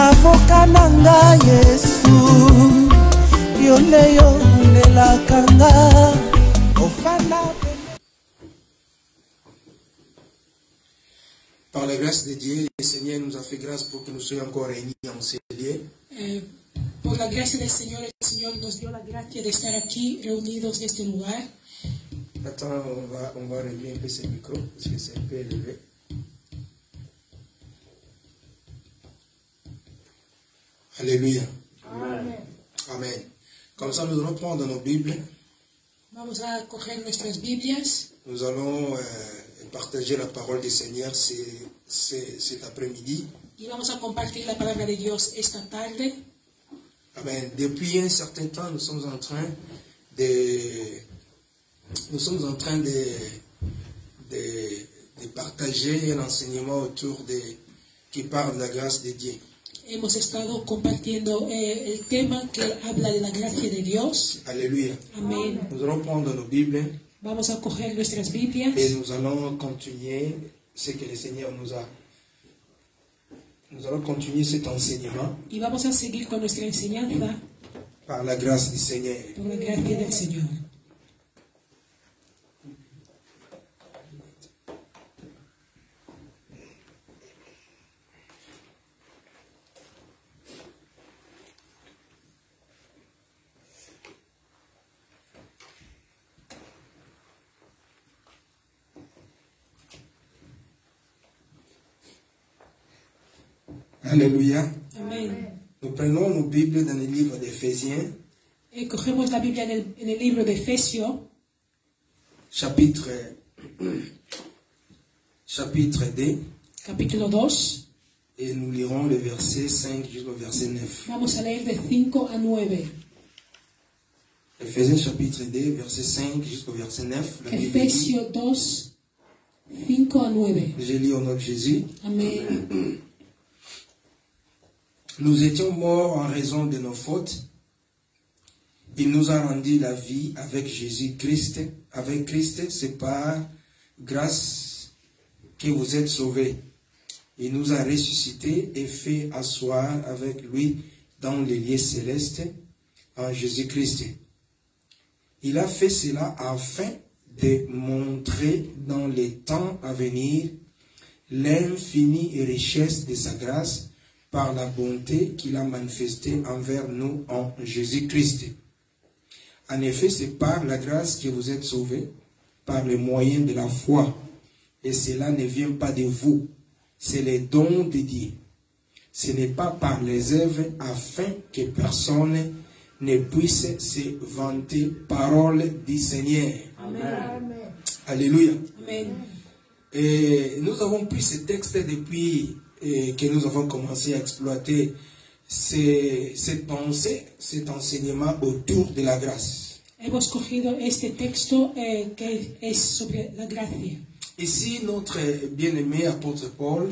avoka nanga Yesu yoleyo nelakanga ofana. Par la grâce de Dieu, le Seigneur nous a fait grâce pour que nous soyons encore réunis en ces lieux. Por la gracia del Señor, el Señor nos dio la gracia de estar aquí reunidos en este lugar. Attends, on va régler un peu ce micro parce que c'est un peu élevé. Alléluia. Amen. Amen. Comme ça, nous allons prendre nos Bibles. Vamos a coger nuestras Biblias. Nous allons partager la parole du Seigneur cet après-midi. Y vamos a compartir la palabra de Dios esta tarde. Amen. Depuis un certain temps, nous sommes en train de partager un enseignement autour qui parle de la grâce de Dieu. Hemos estado compartiendo el tema que habla de la gracia de Dios. Alléluia. Amén. Nous allons prendre nos Bibles. Vamos a coger nuestras Biblias. Et nous allons continuer ce que le Seigneur nous a. Nous allons continuer cet enseignement. Y vamos a seguir con nuestra enseñanza. Par la grâce du Seigneur. Por la gracia del Señor. Alléluia. Amén. Nous prenons nos Bibles dans le livre d'Éphésiens. Cogemos la Biblia en el libro de Efesios. Chapitre 2. Capítulo 2. Et nous lirons le verset 5 jusqu'au verset 9. Vamos a leer de 5 a 9. Éphésiens chapitre 2, verset 5 jusqu'au verset 9. Efesios 2, 5 a 9. Je lis au nom de Jésus. Amén. Nous étions morts en raison de nos fautes. Il nous a rendu la vie avec Jésus-Christ. Avec Christ, c'est par grâce que vous êtes sauvés. Il nous a ressuscités et fait asseoir avec lui dans les lieux célestes en Jésus-Christ. Il a fait cela afin de montrer dans les temps à venir l'infinie richesse de sa grâce par la bonté qu'il a manifestée envers nous en Jésus-Christ. En effet, c'est par la grâce que vous êtes sauvés, par le moyen de la foi. Et cela ne vient pas de vous, c'est le don de Dieu. Ce n'est pas par les œuvres afin que personne ne puisse se vanter. Parole du Seigneur. Amen. Alléluia. Amen. Et nous avons pris ce texte depuis que nous avons commencé à exploiter cette pensée, cet enseignement autour de la grâce. Hemos cogido este texto que es sobre la gracia. Ici, notre bien-aimé apôtre Paul,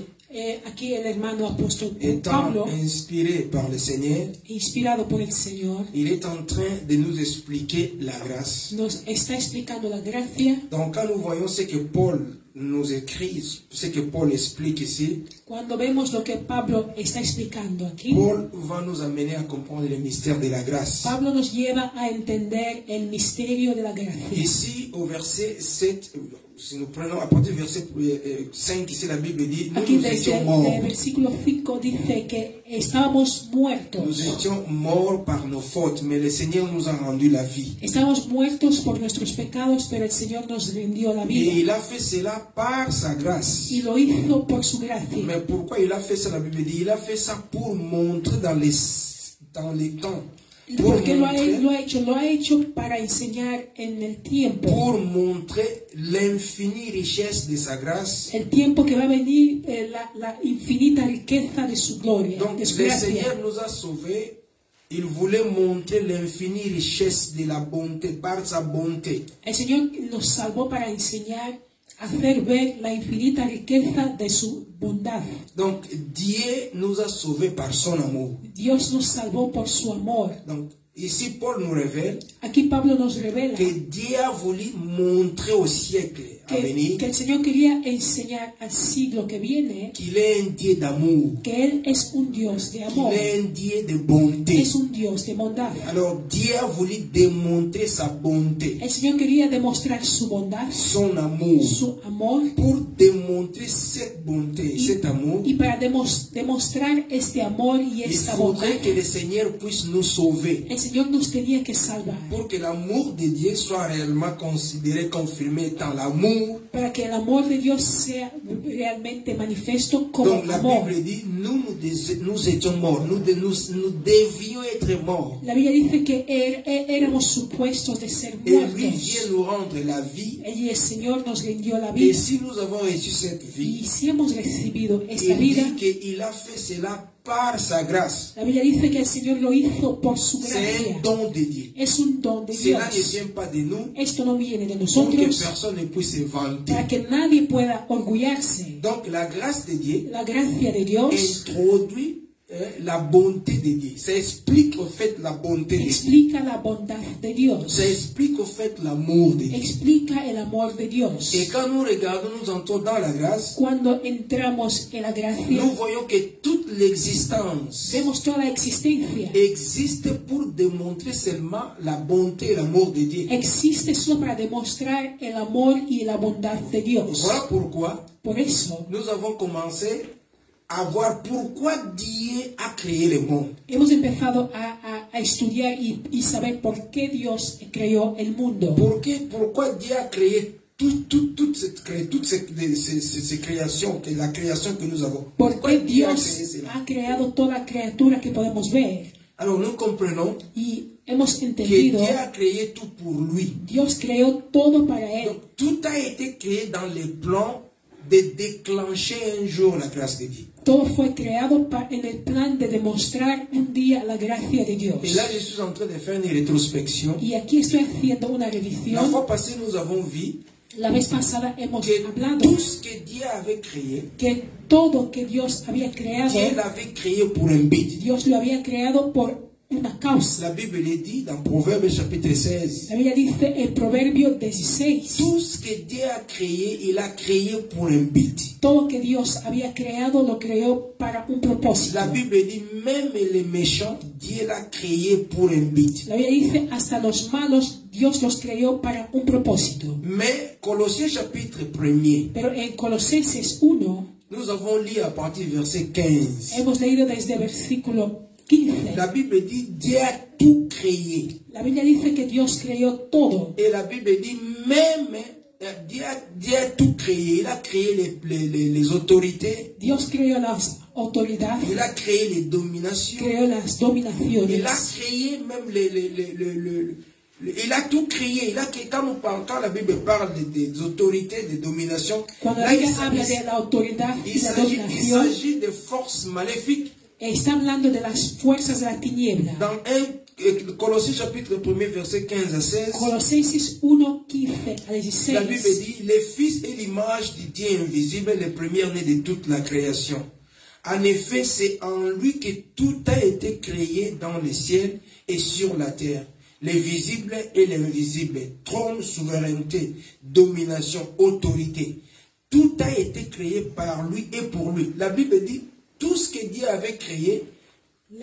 Aquí el hermano apóstol étant Pablo, inspiré par le Seigneur, inspirado por el Señor, il est en train de nous expliquer la grâce. nos está explicando la gracia. Donc, quand nous voyons ce que Paul nous écrit, ce que Paul explique ici, Cuando vemos lo que Pablo está explicando aquí, Paul va nous amener à comprendre le mystère de la grâce. Pablo nos lleva a entender el misterio de la gracia. Ici, au verset 7, si nous prenons à partir du verset 5, ici la Bible dit, Aquí nous desde étions morts. el versículo 5 dice que estábamos muertos. Nous étions morts par nos fautes, mais le Seigneur nous a rendu la vie. Estábamos muertos por nuestros pecados, pero el Señor nos rindió la Et vida. il a fait cela par sa grâce. Y lo hizo por su gracia. Mais pourquoi il a fait ça, la Bible dit? Il a fait ça pour montrer dans les temps. ¿Por qué lo ha hecho? Lo ha hecho para enseñar en el tiempo. Pour montrer l'infinie richesse de sa grâce. El tiempo que va a venir, la infinita riqueza de su gloria, Donc, de su le gracia. Seigneur nous a sauvés. Il voulait montrer l'infinie richesse de la bonté, par sa bonté. El Señor nos salvó para enseñar, hacer ver la infinita riqueza de su bondad. Donc, Dieu nous a sauvés par son amour. Dios nos salvó por su amor. Donc, ici, Paul nous révèle Aquí Pablo nos revela que Dieu a voulu montrer au siècle, venir, que el Señor quería enseñar al siglo que viene qu'il est un Dieu d'amour, que Él es un Dios de qu'il amor, est un Dieu de bonté. es un Dios de bondad. Alors Dieu a voulu démontrer sa bonté, El Señor quería demostrar su bondad, son amour. su amor, Pour démontrer cette bonté, cet amour, y para demostrar este amor y il esta bondad, faudrait que le Seigneur puisse nous sauver. el Señor nos tenía que salvar. Pour que l'amour de Dieu soit réellement considéré, confirmé étant l'amour. Para que el amor de Dios sea realmente manifiesto como Donc la amor. Bible dit, nous étions morts, nous devions être morts. La Biblia dice que éramos supuestos de ser Et lui muertos. vient nous rendre la vie. Y el Señor nos rindió la Et vida. si nous avons reçu cette Y vie, si hemos recibido esta il vida, dit qu'il a fait cela par sa grâce. la Biblia dice que el Señor lo hizo por su C'est un gracia. don de Dieu. Es un don de Cela ne Dios. vient pas de nous Esto no viene de pour que nosotros personne ne puisse se vanter. para que nadie pueda orgullarse. Donc la grâce de Dieu La gracia de Dios introduit la bonté de Dieu. Ça explique au fait la bonté de Dieu. explica la bondad de Dios. Ça explique au fait l'amour de Dieu. Explica el amor de Dios. Et quand nous regardons, nous entrons dans la grâce, Cuando entramos en la gracia, nous voyons que toute l'existence vemos toda la existencia. existe pour démontrer seulement la bonté et l'amour de Dieu. Existe solo para demostrar el amor y la bondad de Dios. Voilà pourquoi Por eso nous avons commencé à voir pourquoi Dieu a créé le monde. hemos empezado a estudiar y saber por qué Dios creó el mundo. Pourquoi Dieu a créé toutes ces créations, la création que nous avons. ¿Por Pourquoi qué Dieu a Dios créé cela? ha creado toda criatura que podemos ver? Alors nous comprenons Y hemos que entendido, Dieu a créé tout pour lui. Dios creó todo para Él. Donc tout a été créé dans les plans de déclencher un jour la grâce de Dieu. Todo fue creado en el plan de demostrar un día la gracia de Dios. Et là, je suis en train de faire une rétrospection. Y aquí estoy haciendo una La revisión. fois passée, nous avons vu La vez pasada hemos que hablado tout ce que Dieu avait créé, que todo que Dios había creado, Dieu l'avait créé pour un but. Dios lo había creado por una causa. La Bible le dit dans Proverbe chapitre 16. La Biblia dice en Proverbio 16, Tout ce que Dieu a créé, il a créé pour un but. todo que Dios había creado lo creó para un propósito. La Bible dit même les méchants, Dieu l'a créé pour un but. La Biblia dice hasta los malos Dios los creó para un propósito. Mais Colossiens chapitre 1er, Pero en Colosenses 1 nous avons lu à partir du verset 15. hemos leído desde versículo 15. La Bible dit Dieu a tout créé. La Biblia dice que Dios creó todo. Et la Bible dit même Dieu a tout créé. Il a créé les autorités. Dios creó las autoridades, Il a créé les dominations. creó las Il a dominaciones. créé même il a tout créé. Quand la Bible parle des autorités, des dominations, Cuando là, la Biblia habla de la autoridad y la dominación, s'agit de forces maléfiques. está hablando de las fuerzas de la tiniebla. Dans Colossiens chapitre 1er, verset 15 à 16, Colosenses 1, 15 a la Bible 16. dit, les fils et l'image du Dieu invisible, les premiers-nés de toute la création. En effet, c'est en lui que tout a été créé dans le ciel et sur la terre. Les visibles et les invisibles, trône, souveraineté, domination, autorité. Tout a été créé par lui et pour lui. La Bible dit, tout ce que Dieu avait créé,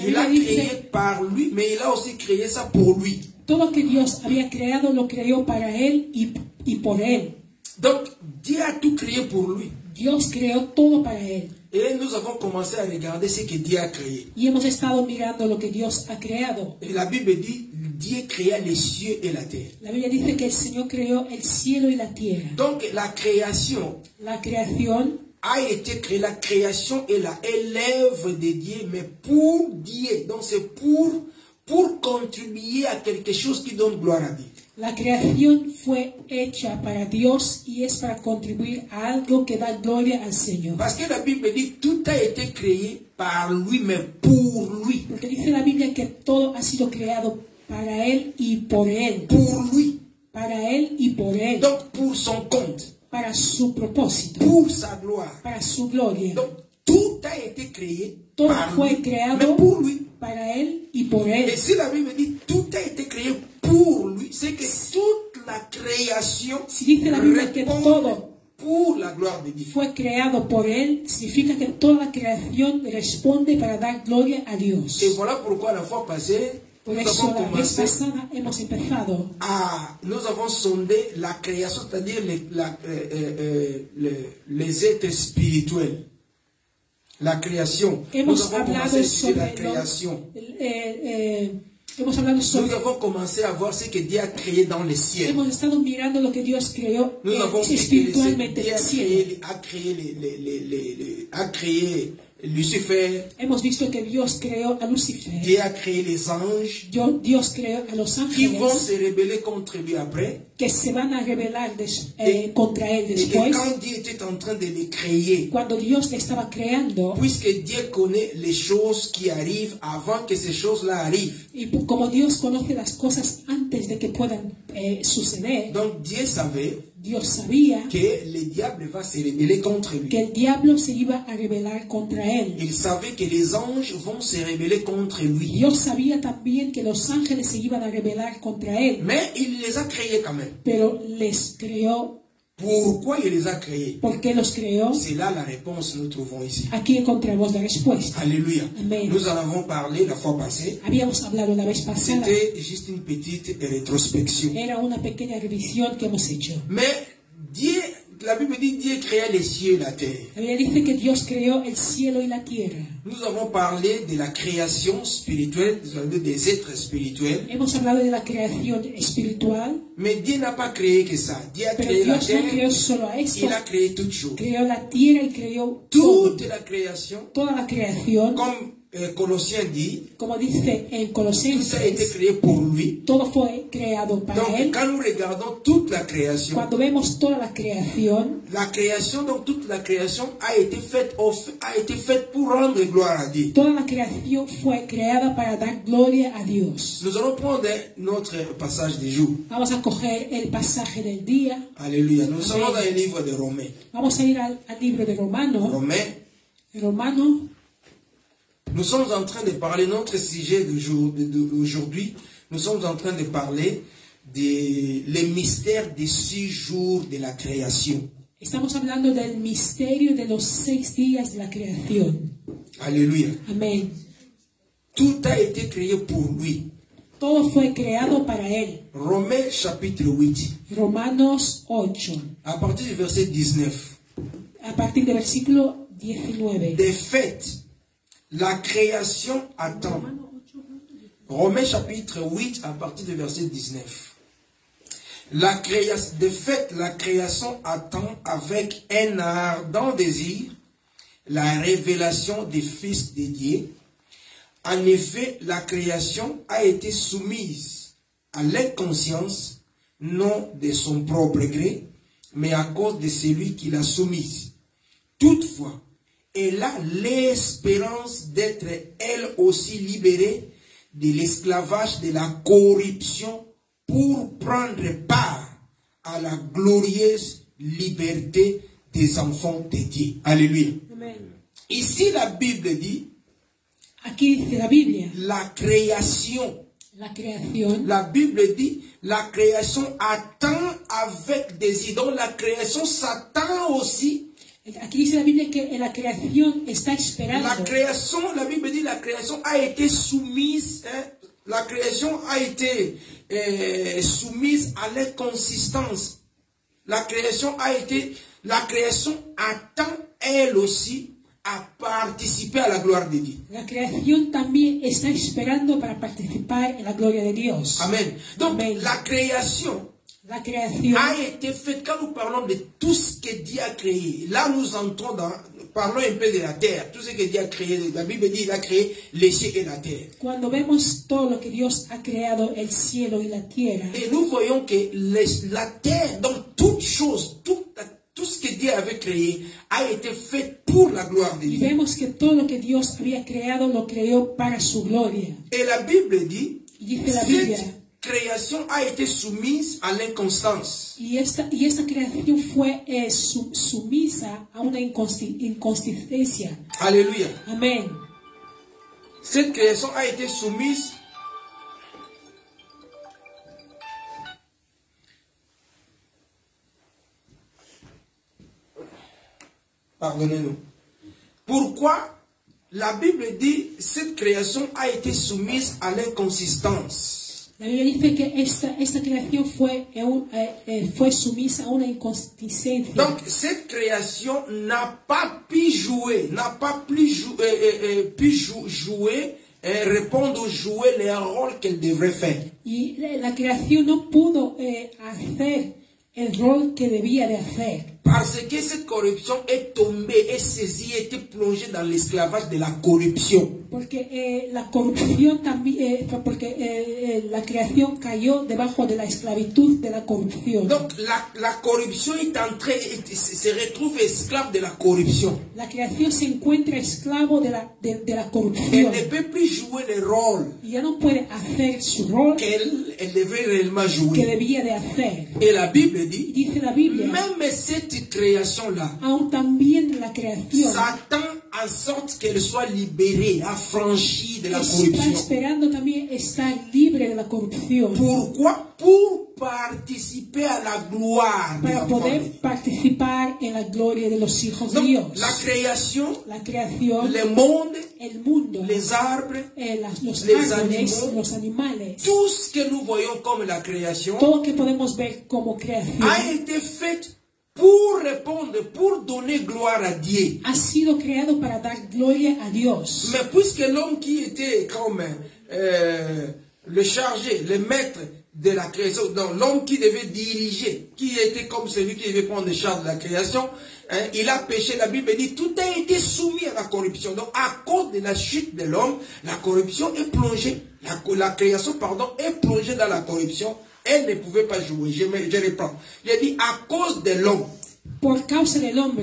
il a créé par lui, mais il a aussi créé ça pour lui. Todo que Dios había creado lo creó para Él y por Él. Donc, Dieu a tout créé pour lui. Dios creó todo para Él. Et nous avons commencé à regarder ce que Dieu a créé. Y hemos estado mirando lo que Dios ha creado. Et la Bible dit, Dieu créa les cieux et la terre. La Biblia dice que el Señor creó el cielo y la tierra. Donc, la création La creación a été créée, la création est l'œuvre de Dieu, mais pour Dieu. Donc, c'est pour contribuer à quelque chose qui donne gloire à Dieu. La creación fue hecha para Dios y es para contribuir a algo que da gloria al Señor. Parce que la Bible dit tout a été créé par lui, mais pour lui. Porque dice la Biblia que todo ha sido creado para Él y por Él. Pour lui. Para Él y por Él. Donc pour son compte. Para su propósito. Pour sa gloire. Para su gloria. Donc tout a été créé Todo par fue lui, creado mais pour lui. para Él y por Él. Et si la Bible dit tout a été créé pour lui, c'est que toute la création Si dice la Biblia que répondent todo pour la gloire de Dieu. fue creado por Él, significa que toda la creación responde para dar gloria a Dios. Et voilà pourquoi la fois passée, Por nous eso avons la vez commencé pasada hemos empezado. nous avons sondé la création, c'est-à-dire les êtres spirituels. La création. Nous Hemos avons hablado commencé sur la sobre création. hemos hablado Nous sobre avons commencé à voir ce que Dieu a créé dans les ciels. hemos estado mirando lo que Dios creó Nous avons vu que espiritualmente Dieu en el cielo. a créé Lucifer, Hemos visto que Dios creó a Lucifer. Dieu a créé les anges Dios creó a los qui vont ángeles se rebeller contre lui après. que se van a rebelar contra él Et que después. quand Dieu était en train de les créer, Cuando Dios le estaba creando, puisque Dieu connaît les choses qui arrivent avant que ces choses-là arrivent. y como Dios conoce las cosas antes de que puedan suceder, Donc Dieu savait Dios sabía que le diable va se rebeller contre lui. que el diablo se iba a rebelar contra él. Il savait que les anges vont se rebeller contre lui. Dios sabía también que los ángeles se iban a rebelar contra él, Mais il les a créés quand même. pero les creó. Pourquoi il les a créés? ¿Por qué los creó? C'est là la réponse que nous trouvons ici. Aquí encontramos la respuesta. Alléluia. Amen. Nous en avons parlé la fois passée. Habíamos hablado la vez pasada. C'était juste une petite rétrospection. Era una pequeña revisión que hemos hecho. Mais Dieu, la Bible dit Dieu créa les cieux et la terre. La Biblia dice que Dios creó el cielo y la tierra. Nous avons parlé de la création spirituelle, des êtres spirituels. Hemos hablado de la creación espiritual, Mais Dieu n'a pas créé que ça. Dieu a pero créé la Dios no creó terre, solo a esto. il a créé toutes choses. Creó la tierra y creó todo. Toute la création, Toda la creación, comme Colossiens dit, como dice en tout ça a été Colosenses, créé pour lui. todo fue creado para Donc, él. quand nous regardons toute la création, Cuando vemos toda la creación, donc toute la création a été faite pour rendre gloire à Dieu. toda la creación fue creada para dar gloria a Dios. Nous allons prendre notre passage du jour. Vamos a coger el pasaje del día. Alléluia. Nous sommes dans le livre de Romains. Vamos a ir al libro de Romano. Nous sommes en train de parler, notre sujet d'aujourd'hui, nous sommes en train de parler des mystères des 6 jours de la création. Estamos hablando del misterio de los 6 días de la creación. Alléluia. Amén. Tout a été créé pour lui. Todo fue creado para él. Romains chapitre 8. Romanos 8. À partir du verset 19. A partir del versículo 19. De fait, la création attend. Romains chapitre 8 à partir du verset 19. De fait, la création attend avec un ardent désir la révélation des fils de Dieu. En effet, la création a été soumise à l'inconscience, non de son propre gré, mais à cause de celui qui l'a soumise. Toutefois, elle a l'espérance d'être elle aussi libérée de l'esclavage de la corruption pour prendre part à la glorieuse liberté des enfants de Dieu. Alléluia. Amen. Ici, la Bible dit, Aquí dice la Biblia, la création. la creación. La Bible dit, la création attend avec désir. Donc la création s'attend aussi. Aquí dice la Biblia que la creación está esperando. La création, la Bible dit, la création a été soumise. La création a été soumise à l'inconsistance. La création attend elle aussi a participar a la gloria de Dios. La creación también está esperando para participar en la gloria de Dios. Amen. Donc, Amen. la création La creación a été faite. Quand nous parlons de tout ce que Dieu a créé, là nous entrons dans, parlons un peu de la terre, tout ce que Dieu a créé. La Bible dit qu'il a créé les cieux et la terre. Cuando vemos todo lo que Dios ha creado, el cielo y la tierra, Et nous voyons que la terre, donc toute chose, tout ce que Dieu avait créé a été fait pour la gloire de y Dieu. vemos que todo lo que Dios había creado lo creó para su gloria. Et la Bible dit, Y dice la Biblia, cette création a été soumise à l'inconstance. y esta creación fue sumisa a una inconsistencia. Alléluia. Amén. Cette création a été soumise pardonnez-nous. Pourquoi la Bible dit cette création a été soumise à l'inconsistance? La Biblia dice que esta creación fue sumisa a una inconsistencia. Donc cette création n'a pas pu jouer, répondre ou jouer les rôles qu'elle devrait faire. Y la creación no pudo hacer el rol que debía de hacer. Parce que cette corruption est tombée, est saisie, était plongée dans l'esclavage de la corruption. Porque la corrupción también, la creación cayó debajo de la esclavitud de la corrupción. Donc la corruption est entrée, se retrouve esclave de la corruption. La creación se encuentra esclavo de la corrupción. Elle ne peut plus jouer le rôle Y ya no puede hacer su rol qu'elle devrait réellement que jouer. debía de hacer. Et la Bible Y dit, dice la Biblia, même cette création-là, aún también la creación Satan en sorte qu'elle soit libérée, affranchie de la está corruption. esperando también estar libre de la corrupción. Pourquoi? Pour participer à la gloire de Para la poder famille. participar en la gloria de los hijos de Donc, Dios. la création, La creación, le monde, el mundo, les arbres, los les árboles, animaux, los animales, tout ce que nous voyons comme la création todo lo que podemos ver como creación a été fait pour répondre, pour donner gloire à Dieu. ha sido creado para dar gloria a Dios. Mais puisque l'homme qui était comme le chargé, le maître de la création, donc l'homme qui devait diriger, qui était comme celui qui devait prendre le charge de la création, hein, il a péché. La Bible dit tout a été soumis à la corruption. Donc à cause de la chute de l'homme, la corruption est plongée, la création pardon, est plongée dans la corruption. Elle ne pouvait pas jouer. Je reprends. J'ai dit à cause de l'homme. Por causa del hombre,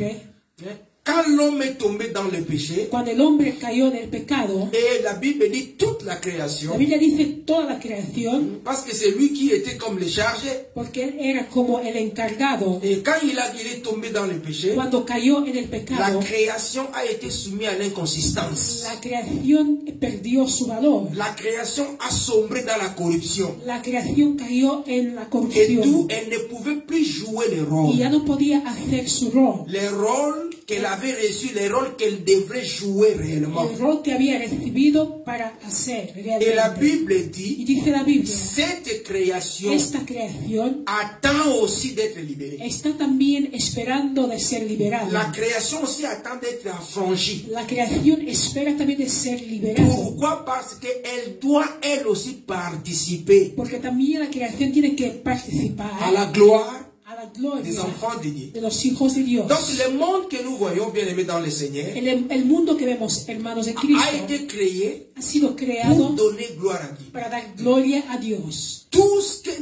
Hein, quand l'homme est tombé dans le péché, cuando el hombre cayó en el pecado, et la Bible dit toute la création, la Biblia dice toda la creación, parce que c'est lui qui était comme le chargé. porque él era como el encargado. Et quand il est tombé dans le péché, Cuando cayó en el la pecado, création a été soumise à l'inconsistance. la creación perdió su valor. La création a sombré dans la corruption. La creación cayó en la Et d'où corrupción elle ne pouvait plus jouer le y rôle. ya no podía hacer su rol. Le rôle qu'elle avait reçu, le rôle qu'elle devrait jouer réellement. El rol que había recibido para hacer Et la realmente. Bible Y dit, dice la Biblia, cette création esta creación attend aussi d'être libérée. está también esperando de ser La liberada. création aussi attend d'être affranchie. La creación espera también de ser liberada. Pourquoi? Parce qu'elle doit elle aussi participer Porque también la creación tiene que à participar la gloire a la des gloria enfants de Dieu. de los hijos de Dios. Donc le monde que nous voyons, bien aimés dans le Seigneur, El mundo que vemos, hermanos de a Cristo, été créé ha sido pour creado donner gloire à Dieu. para dar gloria a Dios. Tout ce que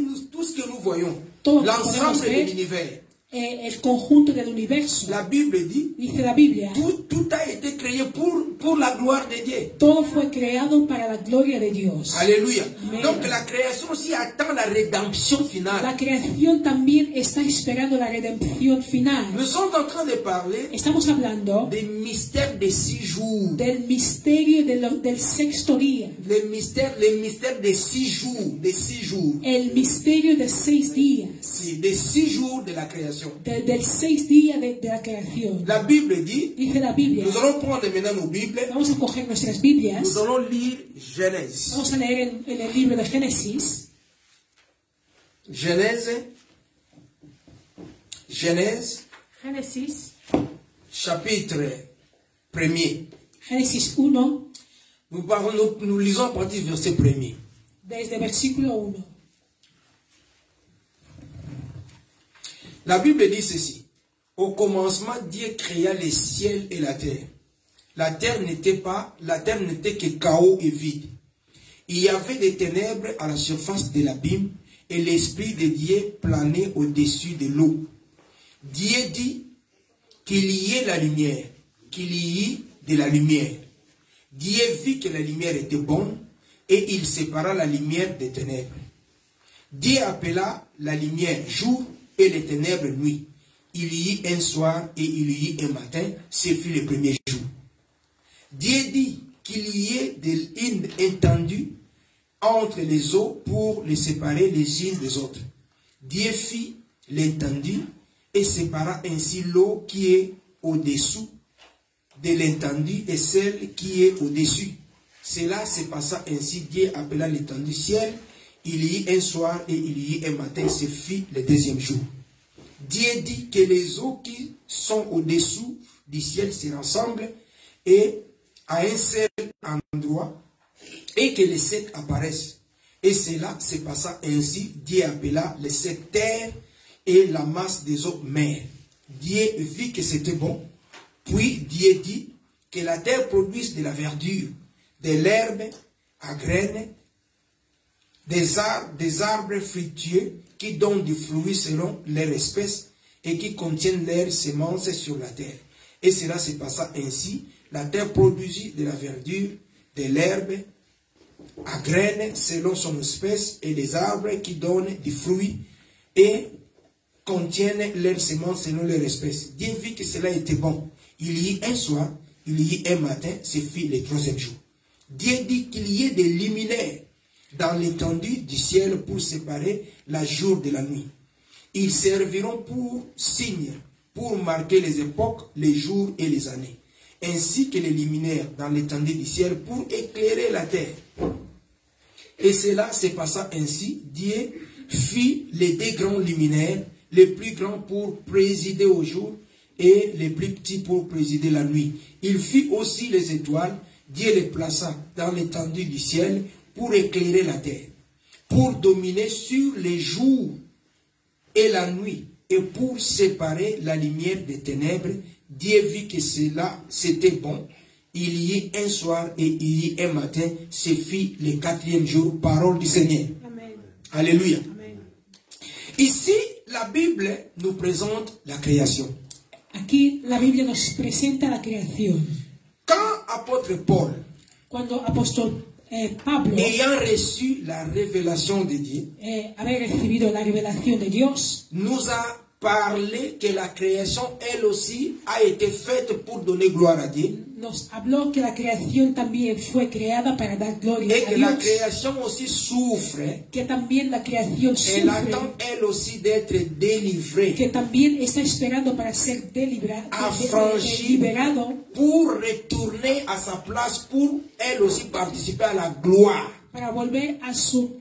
nous voyons, Todo lo que l'ensemble podemos de ver, l'univers, el conjunto del universo, la Bible dit, dice la Biblia, tout a été créé pour la gloire de Dieu. todo fue creado para la gloria de Dios. Alléluia. Amen. Donc la création aussi attend la rédemption finale. La creación también está esperando la redención final. Nous sommes en train de parler Estamos hablando des mystères des 6 jours. del misterio del sexto día, Les mystères des 6 jours. Des 6 jours. el misterio de 6 días, Sí, des 6 jours de la création. del 6 días de la creación. La Bible dit, Dice la Biblia, nous allons prendre maintenant nos Bibles, vamos a coger nuestras Biblias, nous allons lire Genèse. vamos a leer en el libro de Génesis, Genèse, Génesis, chapitre 1er. Génesis 1, Nous lisons à partir du verset 1er. desde versículo 1. La Bible dit ceci. Au commencement, Dieu créa les ciels et la terre. La terre n'était que chaos et vide. Il y avait des ténèbres à la surface de l'abîme et l'Esprit de Dieu planait au-dessus de l'eau. Dieu dit qu'il y ait la lumière, qu'il y ait de la lumière. Dieu vit que la lumière était bonne et il sépara la lumière des ténèbres. Dieu appela la lumière jour et les ténèbres nuit. Il y eut un soir et il y eut un matin, ce fut le premier jour. Dieu dit qu'il y ait une étendue entre les eaux pour les séparer les unes des autres. Dieu fit l'étendue et sépara ainsi l'eau qui est au-dessous de l'étendue et celle qui est au-dessus. Cela se passa ainsi. Dieu appela l'étendue ciel. Il y eut un soir et il y eut un matin. Ce fut le deuxième jour. Dieu dit que les eaux qui sont au-dessous du ciel se rassemblent et à un seul endroit et que les secs apparaissent. Et cela se passa ainsi. Dieu appela les secs terre et la masse des eaux mer. Dieu vit que c'était bon. Puis Dieu dit que la terre produise de la verdure, de l'herbe à graines, des arbres fructueux qui donnent du fruit selon leur espèce et qui contiennent leurs semences sur la terre. Et cela se passa ainsi. La terre produisit de la verdure, de l'herbe à graines selon son espèce et des arbres qui donnent du fruit et contiennent leurs semences selon leur espèce. Dieu vit que cela était bon. Il y eut un soir, il y eut un matin, ce fut le troisième jour. Dieu dit qu'il y ait des luminaires dans l'étendue du ciel pour séparer la jour de la nuit. Ils serviront pour signes, pour marquer les époques, les jours et les années, ainsi que les luminaires dans l'étendue du ciel pour éclairer la terre. Et cela se passa ainsi. Dieu fit les deux grands luminaires, les plus grands pour présider au jour et les plus petits pour présider la nuit. Il fit aussi les étoiles. Dieu les plaça dans l'étendue du ciel pour éclairer la terre, pour dominer sur les jours et la nuit, et pour séparer la lumière des ténèbres. Dieu vit que cela c'était bon. Il y eut un soir et il y eut un matin. Ce fut le quatrième jour. Parole du Seigneur. Amen. Alléluia. Amen. Ici, la Bible nous présente la création. Aquí la Biblia nos presenta la creación. Quand apôtre Paul, cuando apóstol Pablo, ayant reçu la révélation de Dieu, haber recibido la revelación de Dios, nous a parlé que la création, elle aussi, a été faite pour donner gloire à Dieu. Nos habló que la creación también fue creada para dar gloria et a que Dios. La création aussi souffre. Que también la creación elle attend elle aussi d'être délivrée. Que también está esperando para ser liberado. Pour retourner à sa place, pour elle aussi participer à la gloire. Para volver a su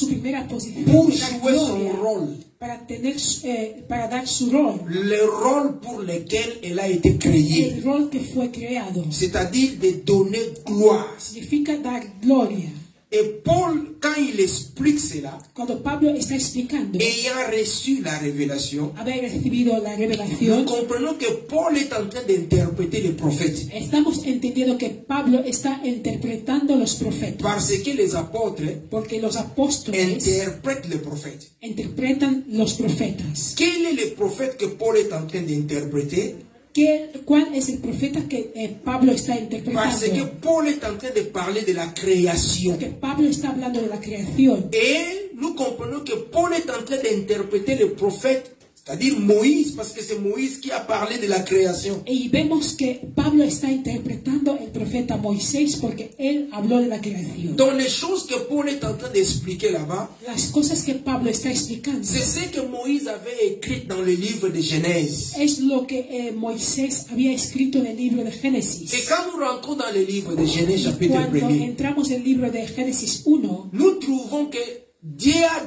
primera posición. Pour jouer son rôle. Para dar su rol. Le rôle pour lequel elle a été créée. El rol que fue creado. C'est-à-dire de donner gloire. Significa dar gloria. Et Paul, quand il explique cela, cuando Pablo está explicando, ayant reçu la révélation, haber recibido la revelación, nous comprenons que Paul est en train d'interpréter les prophètes. Estamos entendiendo que Pablo está interpretando los profetas. Parce que les apôtres, porque los apóstoles interprètent les prophètes. Interpretan los profetas. Quel est le prophète que Paul est en train d'interpréter? ¿Cuál es el profeta que Pablo está interpretando? Parce que Paul est en train de parler de la création. Porque Pablo está hablando de la creación. Et nous comprenons que Paul est en train d'interpréter le prophète, c'est-à-dire Moïse, parce que c'est Moïse qui a parlé de la création. Y vemos que Pablo está interpretando el profeta Moisés porque él habló de la creación. Donc les choses que Paul est en train d'expliquer là-bas, las cosas que Pablo está explicando, c'est ce que Moïse avait écrit dans le livre de Genèse. Es lo que Moisés había escrito en el libro de Génesis. Et quand nous rentrons dans le livre de Genèse, chapitre 1, cuando entramos en el libro de Génesis 1, nous trouvons que Dieu a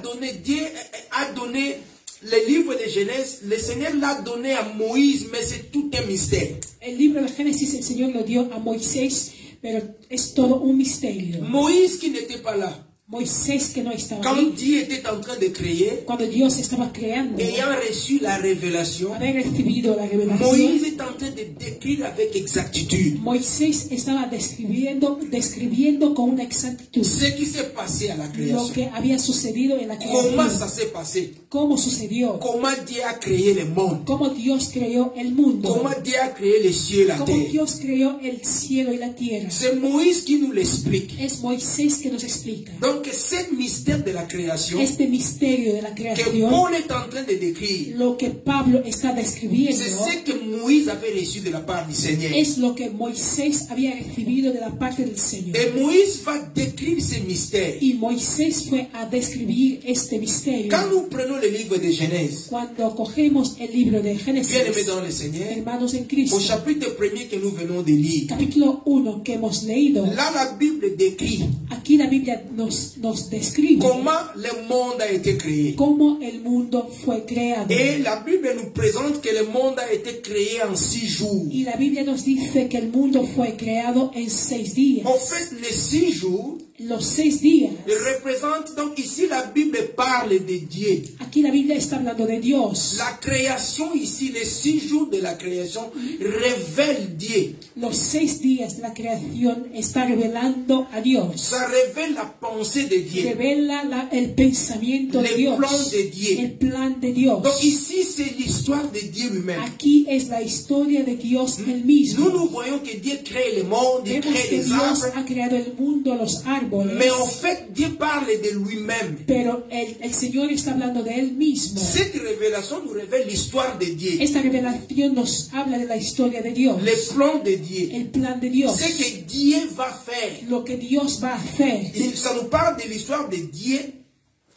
donné le livre de Genèse, le Seigneur l'a donné à Moïse, mais c'est tout un mystère. El libro de Génesis el Señor lo dio a Moisés, pero es todo un misterio. Moïse qui n'était pas là. Moisés que no estaba quand ahí, Dieu était en train de créer, cuando Dios estaba creando, ayant reçu la révélation, haber recibido la revelación, Moïse est en train de décrire avec exactitude Moisés estaba describiendo con una exactitud ce qui s'est passé à la création. Lo que había sucedido en la creación. Comment ça s'est passé? Cómo sucedió. Comment Dieu a créé le monde? Cómo Dios creó el mundo. Comment Dieu a créé les cieux et la Cómo terre? Dios creó el cielo y la tierra. C'est Moïse qui nous l'explique. Es Moisés que nos explica. Donc Donc, ce mystère de la création este misterio de la que creación, Paul est en train de décrire, lo que Pablo está describiendo, c'est ce que Moïse avait reçu de la part du Seigneur. es lo que Moisés había recibido de la parte del Señor. Et Moïse va décrire ce mystère. Y Moisés fue a describir este misterio. Quand nous prenons le livre de Genèse, Cuando cogemos el libro de bien aimé Génesis, dans le Seigneur, hermanos en au Cristo, chapitre 1er que nous venons de lire, capítulo 1 que hemos leído, là la Bible décrit aquí la Biblia nos describe comment le monde a été créé. cómo el mundo fue creado. Et la Bible nous présente que le monde a été créé en 6 jours. Y la Biblia nos dice que el mundo fue creado en 6 días. En fait, les 6 jours Los 6 días, représentent, donc ici la Bible parle de Dieu. aquí la Biblia está hablando de Dios. La création ici, les 6 jours de la création révèlent Dieu. Los 6 días de la creación está revelando a Dios. Ça révèle la pensée de Dieu. Revela el pensamiento de Le Dios. plan de Dieu. El plan de Dios. Donc ici, c'est l'histoire de Dieu lui-même. Aquí es la historia de Dios el mismo. Nous voyons que Dieu crée le monde, il Vemos crée que les Dios arbres. ha creado el mundo, los árboles. Mais en fait, Dieu parle de lui-même. Pero el Señor está hablando de Él mismo. Cette révélation nous révèle l'histoire de Dieu. Esta revelación nos habla de la historia de Dios. Le plan de Dieu. El plan de Dios. Ce que Dieu va faire. Lo que Dios va a hacer. Ça nous parle de l'histoire de Dieu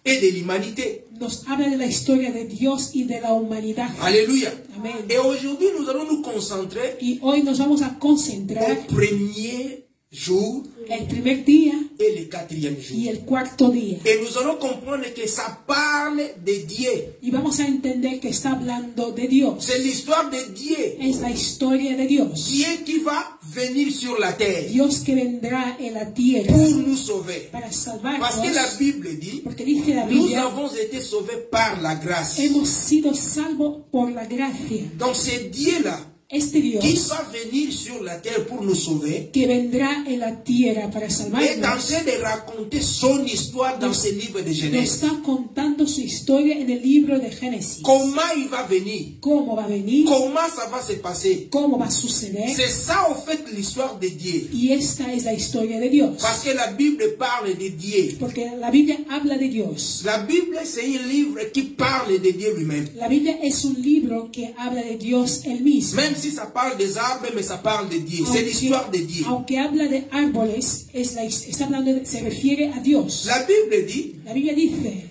et de l'humanité. Nos habla de la historia de Dios y de la humanidad. Alléluia. Amén. Et aujourd'hui, nous allons nous concentrer Y hoy nos vamos a concentrar au premier jour el primer día et le quatrième jour. y el cuarto día. Et nous allons comprendre que ça parle de Dieu. Y vamos a entender que está hablando de Dios. C'est l'histoire de Dieu. Es la historia de Dios. Dieu qui va venir sur la terre Dios que vendrá en la tierra pour nous sauver. para Parce salvarnos. que la Bible dit, Porque dice la nous Biblia, avons été sauvés par la grâce. hemos sido salvos por la gracia. Donc c'est Dieu-là Este Dios qui va venir sur la terre pour nous sauver que vendrá en la tierra para est en salvarnos. train de raconter son histoire dans ce livre de Nos Genèse. está contando su historia en el libro de Génesis. Comment il va venir? Cómo va a venir, Comment ça va se passer? cómo va a suceder. C'est ça en fait l'histoire de Dieu. Y esta es la historia de Dios. Parce que la Bible parle de Dieu. Porque la Biblia habla de Dios. La Bible c'est un livre qui parle de Dieu lui-même. La Biblia es un libro que habla de Dios él mismo. Même si ça parle des arbres, mais ça parle de Dieu. C'est l'histoire de Dieu. Aunque habla de árboles, está hablando se refiere a Dios. La Bible dit, La Biblia dice,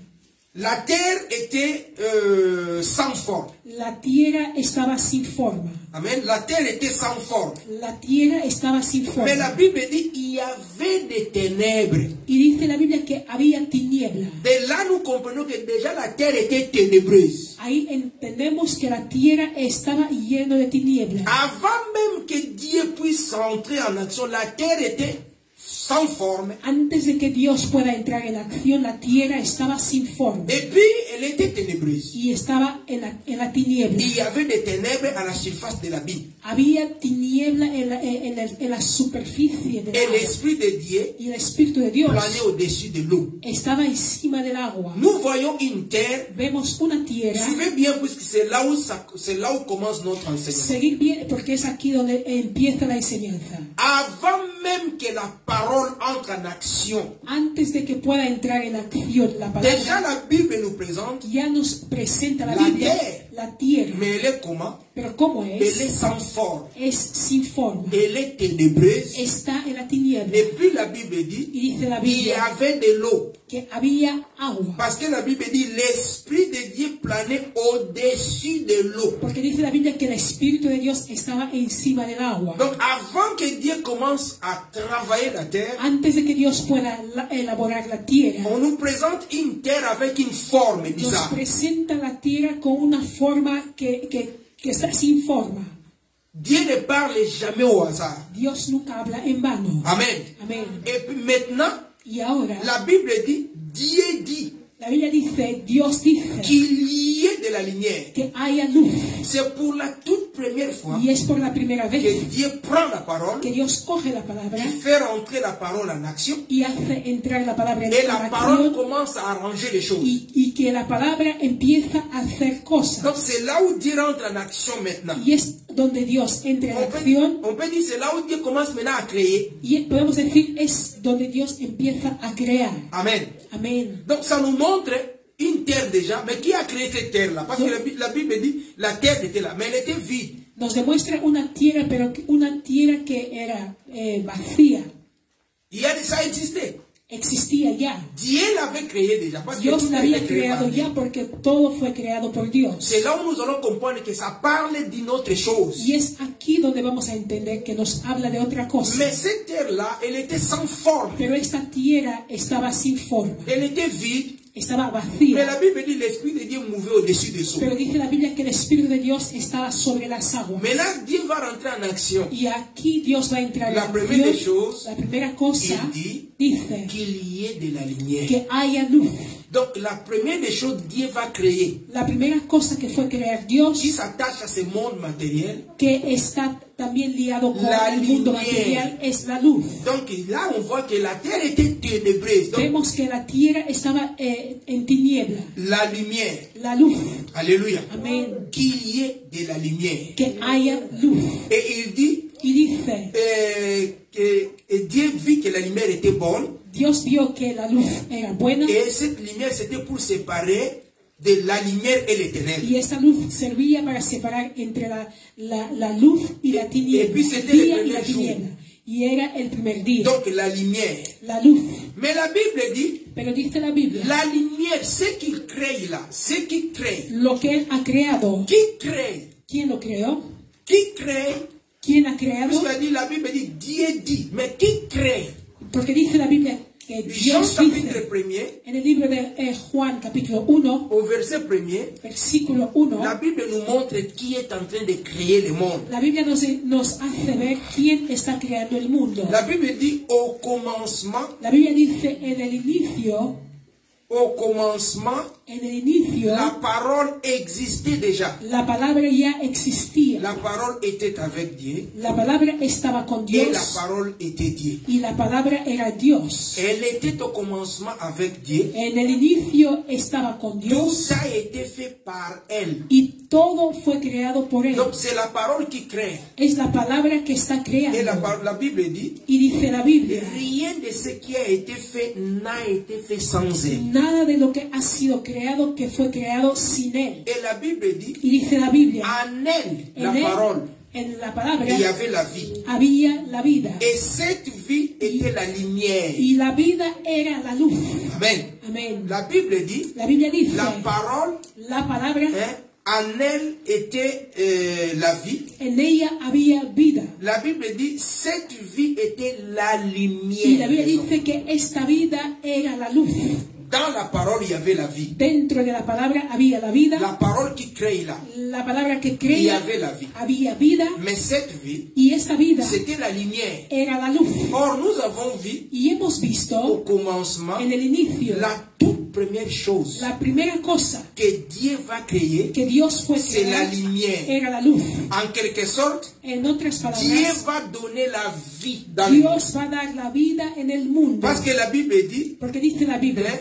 la terre était sans forme. la tierra estaba sin forma. Amen. La terre était sans forme. La tierra estaba sin Mais la forma. Bible dit, il y avait des ténèbres. Y dice la Biblia que había tiniebla. De là, nous comprenons que déjà la terre était ténébreuse. Ahí entendemos que la tierra estaba llena de tiniebla. Avant même que Dieu puisse entrer en action, la terre était sans forme. Antes de que Dios pueda entrar en acción, la tierra estaba sin forma. Et puis, elle était ténébreuse. Y estaba en la tiniebla. Il y avait des ténèbres à la surface de l'abîme. Había tiniebla en la superficie del Et agua. l'Esprit de Dieu Y el Espíritu de Dios planait au-dessus de l'eau. estaba encima del agua. Nous voyons une terre. Vemos una tierra. Suivez bien, puisque c'est là où commence notre enseignement. Seguir bien, porque es aquí donde empieza la enseñanza. Avant même que la parole entre en action, Antes de que pueda entrar en acción la déjà palabra, la Bible nous présente, ya nos presenta la La Biblia tierra. la tierra. mais elle est comment? Pero ¿cómo Elle est es? sans forme. Es sin forma. Elle est ténébreuse. Está en la tiniebla. Et puis la Bible dit, Y dice la il y Biblia avait de l'eau. que había agua. Parce que la Bible dit, l'Esprit de Dieu planait au-dessus de l'eau. Porque dice la Biblia que el Espíritu de Dios estaba encima del agua. Donc avant que Dieu commence à travailler la terre, Antes de que Dios pueda elaborar la tierra, on nous présente une terre avec une forme nos bizarre. presenta la tierra con una forma que está sin forma. Dieu ne parle jamais au hasard. Dios nunca habla en vano. Amen. Amén. Et puis maintenant, Y ahora, la Bible dit, Dieu dit la Biblia dice, Dios dice qu'il y ait de la lumière. que haya luz. C'est pour la toute première fois Y es por la primera vez que Dieu prend la parole, que Dios coge la palabra il fait rentrer la parole en action, y hace entrar la palabra en et la parole acción commence à arranger les choses. y que la palabra empieza a hacer Donc cosas. c'est là où Dieu rentre en action maintenant. Y es donde Dios entra en acción, On peut dire c'est là où Dieu commence maintenant à créer. y podemos decir es donde Dios empieza a crear. Amen. Amén. Donc ça nous montre une terre déjà, mais qui a créé cette terre-là? Parce que la Bible dit la terre était là, mais elle était vide. Nos demuestra una tierra, pero una tierra que era vacía. Ça existait. Existía ya. Dieu l'avait créé déjà. Parce que Dios tout la a había été créé par creado Dieu. ya porque todo fue creado por Dios. C'est là où nous allons comprendre que ça parle d'une autre chose. Y es aquí donde vamos a entender que nos habla de otra cosa. Mais cette terre-là, elle était sans forme. Pero esta tierra estaba sin forma, Elle était vide. estaba Mais vacía. la Bible dit l'Esprit de Dieu mouvait au-dessus des eaux. Pero dice la Biblia que el Espíritu de Dios estaba sobre las aguas. Maintenant, Dieu va rentrer en action. Y aquí Dios va a entrar La en primera acción. chose, La primera cosa il dice qu'il y ait de la lumière. que haya luz. Donc, la première des choses, Dieu va créer, La primera cosa que fue crear Dios, qui s'attache à ce monde matériel. que está también liado con La el mundo lumière. material, es la luz. Donc, là, on voit que la terre était ténébreuse. Donc, Vemos que la tierra estaba en tiniebla. la lumière. La luz. Alléluia. Amén. Qu'il y ait de la lumière. Que haya luz. Et il dit Y dice, que Dieu vit que la lumière était bonne. Dios vio que la luz era buena Et cette lumière, c'était pour séparer de la lumière et les ténèbres. y esta luz servía para separar entre la luz y la tiniebla, Y puis el c'était día le y la primer jour. tiniebla. Y era el primer día, Donc la lumière. la luz. Mais la Bible dit, Pero dice la Biblia, la lumière, ce qu'il crée là, ce qu'il crée. lo que Él ha creado, Qui crée? ¿quién lo creó? Qui crée? ¿Quién ha creado? Parce que la Bible dit, Dieu dit, mais qui crée? Porque dice la Biblia que Jean Dios chapitre dice 1er, en el libro de Juan capítulo 1, au verset 1er, versículo 1, la Bible nous montre qui est en train de créer le monde. la Biblia nos hace ver quién está creando el mundo. La Bible dit au commencement, La Biblia dice en el inicio, la parole existait déjà. la palabra ya existía. La parole était avec Dieu La palabra estaba con et la Dios parole était Dieu. y la palabra era Dios. Elle était au commencement avec Dieu. En el inicio estaba con Tout Dios ça a été fait par elle. y todo fue creado por Él. Donc c'est la parole qui crée. Es la palabra que está Et la creando. Bible dit, Y dice la Biblia, rien de ce qui a été fait n'a été fait sans elle. nada de lo que ha sido creado que fue creado sin Él. Et la Bible dit, Y dice la Biblia, en elle, la en Él, parole, en la palabra, il y avait la vie. había la vida. Et cette vie était la lumière. Y la vida era la luz. Amen. Amén. La Bible dit, La Biblia dice, la parole, la palabra, en elle était la vie. en ella había vida. La Bible dit, cette vie était la Y la Biblia lumière. dice que esta vida era la luz. Dans la parole, il y avait la vie. Dentro de la palabra había la vida. La parole qui crée là, La palabra que il y creía avait la vie. había vida. Mais cette vie, Y esta vida c'était la lumière. era la luz. Or, nous avons vu Y hemos au visto commencement en el inicio la toute première chose la primera cosa que Dieu va créer, que Dios fue c'est la crear lumière. era la luz. En quelque sorte, En otras Dieu palabras, va donner la vie dans le monde. Dios va a dar la vida en el mundo. Parce que la Bible dit, Porque dice la Biblia,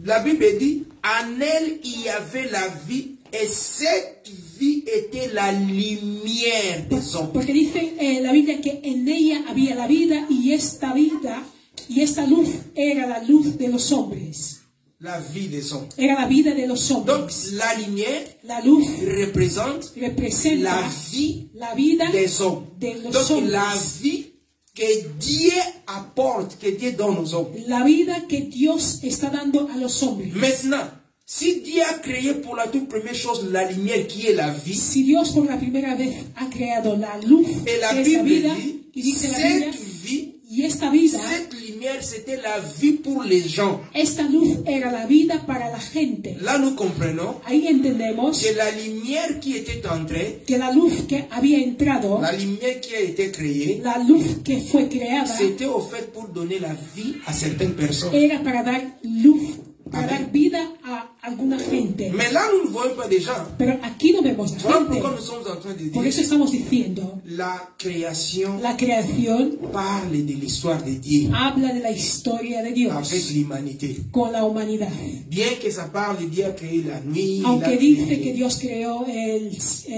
la Bible dit, en elle il y avait la vie et cette vie était la lumière des hommes. porque dice la Biblia que en ella había la vida y esta luz era la luz de los hombres. La vie des hommes. Era la vida de los Donc hombres. la lumière La luz représente representa la vie la vida des hommes. de los Donc hombres. la vie que Dieu apporte, que Dieu donne aux hommes. La vida que Dios está dando a los hombres. Maintenant, si Dieu a créé pour la toute première chose la lumière qui est la vie, Si Dios por la primera vez ha creado la luz, et la que es la Bible vida, dit, y dice la Biblia, cette vie, y esta vida, cette lumière, c'était la vie pour les gens. esta luz era la vida para la gente. Là, nous comprenons Ahí entendemos que la lumière qui était entrée, que la luz que había entrado, la lumière qui a été créée, la luz que fue creada, c'était au fait pour donner la vie à certaines personnes. era para dar luz, para Amén. dar vida a alguna gente. Mais là, nous ne voyons pas des gens. Pero aquí no vemos a Voilà gente. pourquoi nous sommes en train de Por dire eso estamos diciendo, la création la creación parle de l'histoire de Dieu habla de la historia de Dios avec l'humanité. con la humanidad. Bien que ça parle de Dieu a créé la nuit, il a Aunque créé- dice que Dios creó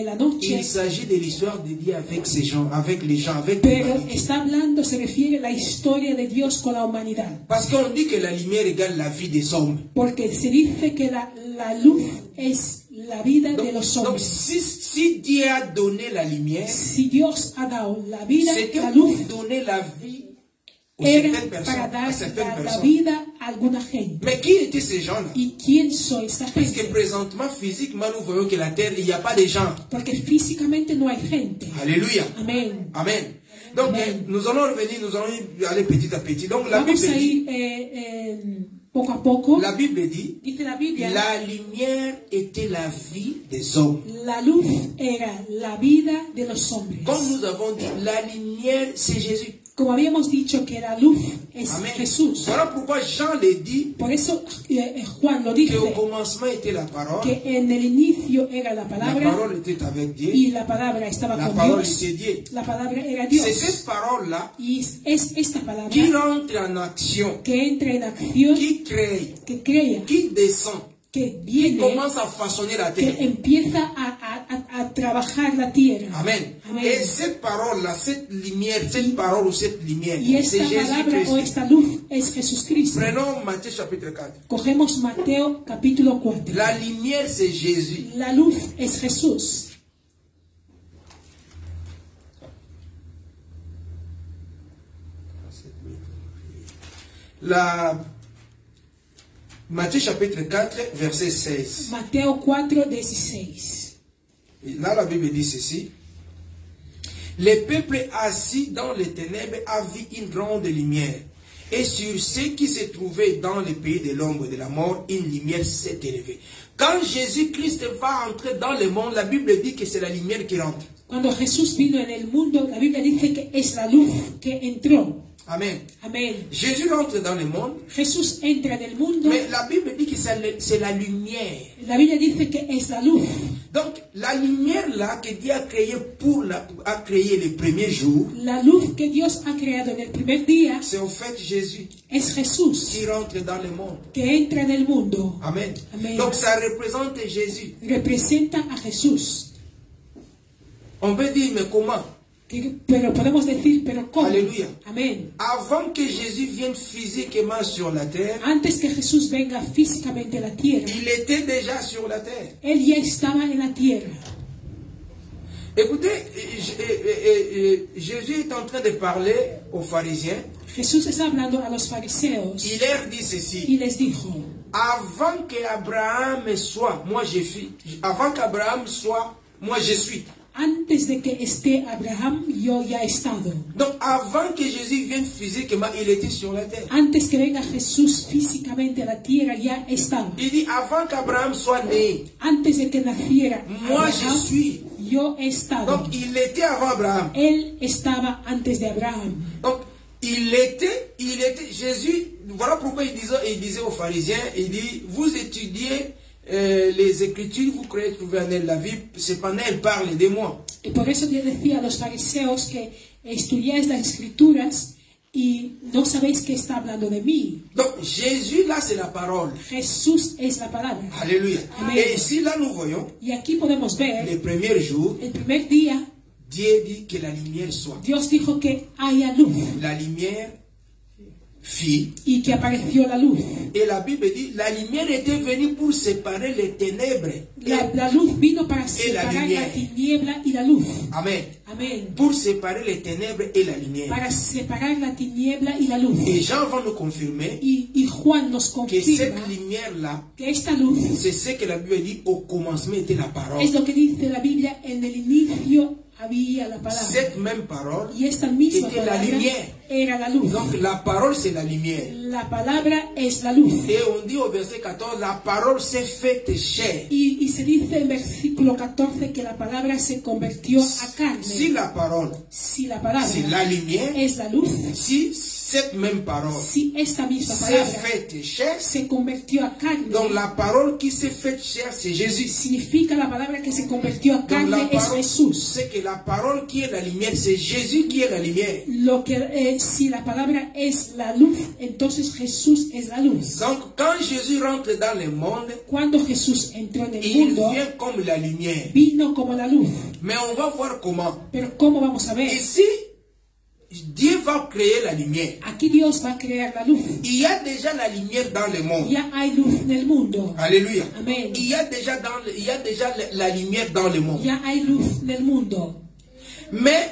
la noche, il s'agit de l'histoire de Dieu avec ces gens, avec les gens, avec pero l'humanité. está hablando, se refiere a la historia de Dios con la humanidad. Parce qu'on dit que la lumière égale la vie des hommes. Porque se dice que la luz es la vida de los Donc hombres. si Dieu a donné la lumière, Si Dios ha dado la vida, c'était la pour luz, donner la vie aux era certaines personnes, para à dar certaines la personnes. vida a alguna gente. Mais qui étaient ces gens-là? ¿Y quién soy esta Parce que gente? présentement, physiquement, nous voyons que la terre, il n'y a pas de gens. Porque físicamente no hay gente. Alléluia. Amén. Amen. Donc, Amen. nous allons revenir, nous allons aller petit à petit. Donc, la Vamos Bible a dit, ir poco a poco. la Bible dit, Dice la Biblia, la lumière était la vie des hommes. la luz era la vida de los hombres. Comme nous avons dit, la lumière, c'est Jésus. Como habíamos dicho que la luz es Amen. Jesús. Voilà pourquoi Jean le dit, Por eso Juan lo dice, qu'au commencement était la parole, que en el inicio era la la palabra parole était avec Dieu, y la palabra estaba la con parole Dios. était Dieu. La palabra era Dios. C'est cette parole-là Y es esta palabra qui rentre en action, que entra en acción, qui crée, que crea, qui descend, que qui viene, commence à façonner la que terre. empieza a trabajar la tierra. Amen. Amen. Et cette parole-là, cette lumière, cette parole ou cette lumière, Y c'est esta palabra o Jésus-Christ. esta luz es Jesucristo. Prenons Matthieu chapitre 4. Cogemos Mateo capítulo 4. La lumière, c'est Jésus. La luz es Jesús. Matthieu chapitre 4, verset 16. Mateo 4, 16. Et là, la Bible dit ceci. Le peuple assis dans les ténèbres a vu une grande lumière. Et sur ceux qui se trouvaient dans le pays de l'ombre de la mort, une lumière s'est élevée. Quand Jésus-Christ va entrer dans le monde, la Bible dit que c'est la lumière qui rentre. Cuando Jesús vino en el mundo, la Biblia dice que es la luz que entró. Amen. Amén. Jésus rentre dans le monde, Jesús entra en el mundo. mais la Bible dit que c'est la lumière. La Biblia dice que es la luz. Donc, la lumière là que Dieu a créée a créé les premiers jours, La luz que Dios ha creado en el primer día c'est en fait Jésus es Jesús qui rentre dans le monde. que entra en el mundo. Amen. Amen. Donc, ça représente Jésus. Representa a Jesús. On peut dire, mais comment? Pero podemos decir, pero ¿cómo? Aleluya. Amén. Avant que Jésus vienne physiquement sur la terre, Antes que Jesús venga físicamente a la tierra, il était déjà sur la terre. Él ya estaba en la tierra. Écoutez, Jésus est en train de parler aux pharisiens. Jesús está hablando a los fariseos Il leur dit y ceci. les dijo, Avant qu'Abraham soit, moi je suis. Avant qu'Abraham soit, moi je suis. antes de que esté Abraham, yo ya he estado. Donc avant que Jésus vienne physiquement, il était sur la terre. Antes que venga Jesús físicamente a la tierra, ya he estado. Il dit avant qu'Abraham soit né, Antes de que naciera moi je Abraham, suis. yo he estado. Donc il était avant Abraham. Él estaba antes de Abraham. Donc il était, Jésus, voilà pourquoi il disait aux pharisiens, il dit, vous étudiez les Écritures, vous croyez trouver en elle la vie, cependant elle parle de moi. Y por eso Dios decía a los fariseos que estudiáis las Escrituras y no sabéis que está hablando de mí. Donc Jésus là c'est la parole. Jesús es la palabra. Alléluia. Amen. Et ici là nous voyons, Y aquí podemos ver, les premiers jours, el primer día, Dieu dit que la lumière soit. Dios dijo que haya luz La lumière fit. y que apareció la luz. Et la Bible dit, la lumière était venue pour séparer les ténèbres. La luz vino para la separar la lumière. tiniebla y la luz. Amen. Amén. Pour séparer les ténèbres et la lumière. Para separar la tiniebla y la luz. Et Jean va nous confirmer Y Juan nos que cette confirma lumière-là, que esta luz c'est ce que la Bible dit au commencement était la parole. es lo que dice la Biblia, en el inicio había la palabra. Cette même parole Y esta misma était la palabra lumière. era la luz. Donc la parole c'est la lumière. La palabra es la luz. Et on dit au verset 14, la parole s'est faite chair. Y se dice en versículo 14 que la palabra se convirtió a carne. Si la parole, Si la palabra c'est la lumière, es la luz, si cette même parole si esta misma s'est palabra faite chair, se convirtió a carne, donc la parole qui s'est faite chair, c'est Jésus. significa la palabra que se convirtió a Donc carne la es parole, Jesús. c'est que la parole qui est la lumière, c'est Jésus qui est la lumière. Lo que, si la palabra es la luz, entonces Jesús es la luz. Donc quand Jésus rentre dans le monde, Cuando Jesús entró en el il mundo, vient comme la lumière. vino como la luz. Mais on va voir comment. Pero ¿cómo vamos a ver? Ici, Dieu va créer la lumière. Aquí Dios va a crear la luz. Il y a déjà la lumière dans le monde. Ya hay luz en el mundo. Alléluia. Amen. Il y a déjà la lumière dans le monde. Ya hay luz en el mundo. Mais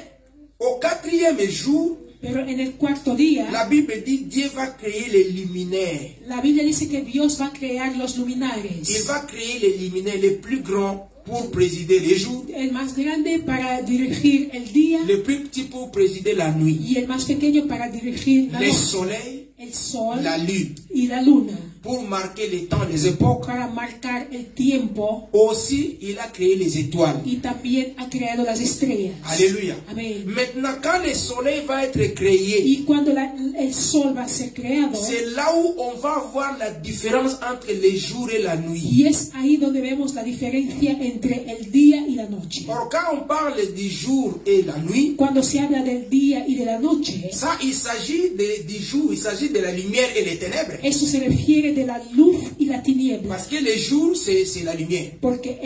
au quatrième jour, Pero en el cuarto día, la Bible dit Dieu va créer les luminaires. la Biblia dice que Dios va a crear los Il luminares. va créer les luminaires les plus grands pour présider les jours, El más grande para dirigir el día les plus petits pour présider la nuit, y el más pequeño para dirigir la les noche. soleils, El sol la lune, y la luna. pour marquer les temps, les époques. Para marcar el tiempo Aussi, il a créé les étoiles. y también ha creado las estrellas. Alléluia. Amén. Maintenant, quand le soleil va être créé, Y cuando el sol va a ser creado, c'est là où on va voir la différence entre les jours et la nuit. y es ahí donde vemos la diferencia entre el día y la noche. Or, quand on parle du jour et la nuit, Cuando se habla del día y de la noche, ça, il s'agit du jour, il s'agit de la lumière et les ténèbres. eso se refiere de la luz y la tiniebla. Parce que le jour, c'est la lumière. Porque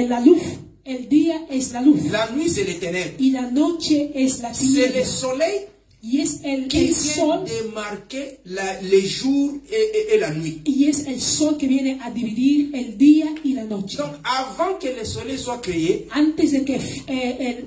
la luz, el día es la luz La nuit, c'est les ténèbres. y la noche es la C'est tiniebla. le soleil Y es el qui sol, vient démarquer les jours et la nuit. y es el sol que viene a dividir el día y la noche. Donc, avant que le soleil soit créé, Antes de que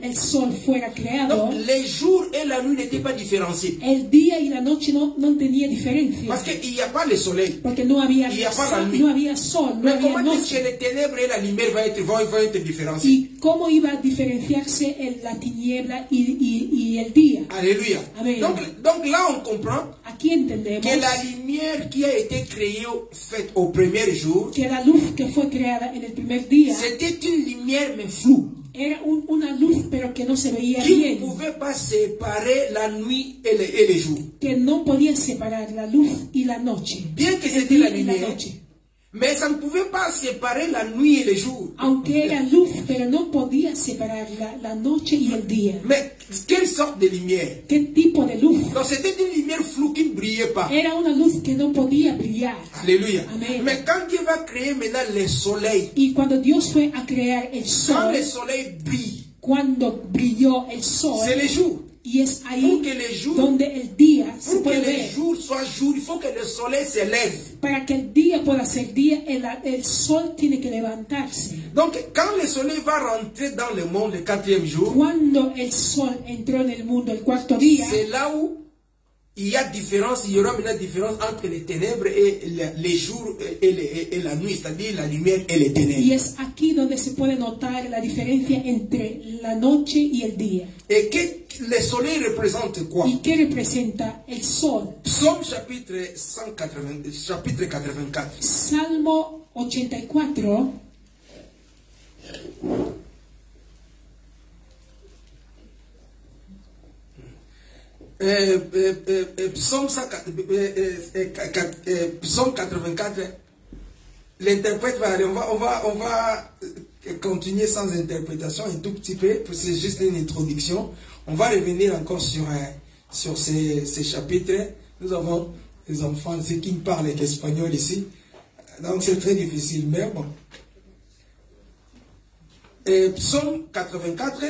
el sol fuera creado, donc, les jours et la nuit n'étaient pas différenciés. el día y la noche no tenía diferencia. Parce qu'il n'y a pas le soleil. Porque no había Y a pas la sol, nuit. no había sol, no Mais había comment est-ce que noche. les ténèbres et la lumière vont être différenciés? ¿Y cómo iba a diferenciarse la tiniebla y el día? Alléluia. Amen. Donc là, on comprend Aquí entendemos que la lumière qui a été créée, faite au premier jour, que la luz que fue creada en el primer día c'était une lumière mais floue, era una luz pero que no se veía qui ne bien, pouvait pas séparer la nuit et le jour. que no podía separar la luz y la noche, Bien que el c'était la día y la lumière, noche. mais ça ne pouvait pas séparer la nuit et le jour. Aunque era luz, pero no podía separar la noche y el día. Mais quelle sorte de lumière? ¿Qué tipo de luz? Donc c'était une lumière floue qui ne brillait pas. Era una luz que no podía brillar. Alléluia. Amen. Mais quand Dieu va créer maintenant le soleil, Y cuando Dios fue a crear el quand sol, le soleil brille, cuando brilló el sol, c'est le jour. y es ahí Pour que le jour, donde el día se pour que puede le ver. jour soit jour, il faut que le soleil se lève. Para que el día pueda ser día, el sol tiene que levantarse. Donc, quand le soleil va rentrer dans le monde le quatrième jour, Cuando el sol entró en el mundo el cuarto día, c'est là où il y a différence, il y aura maintenant différence entre les ténèbres et les jours et la nuit, c'est-à-dire la lumière et les y ténèbres. es aquí donde se puede notar la diferencia entre la noche y el día. Et que le soleil représente quoi? ¿Y qué representa el sol? Psaume chapitre 84. Salmo 84, Psaume 84, l'interprète va aller, on va continuer sans interprétation un tout petit peu, c'est juste une introduction. On va revenir encore sur ces chapitres. Nous avons des enfants ici qui me parlent espagnol ici, donc c'est très difficile, mais bon. Psaume 84,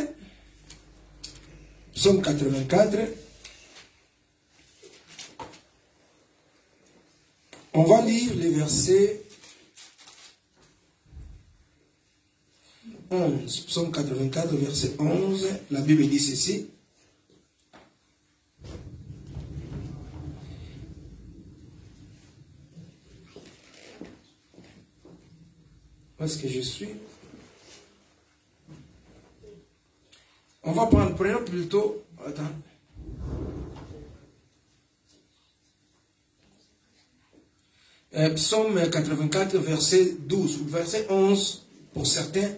on va lire les versets 11. Psaume 84, verset 11. La Bible dit ceci. Où est-ce que je suis? On va prenons plutôt... Attends. Psaume 84, verset 12, ou verset 11 pour certains.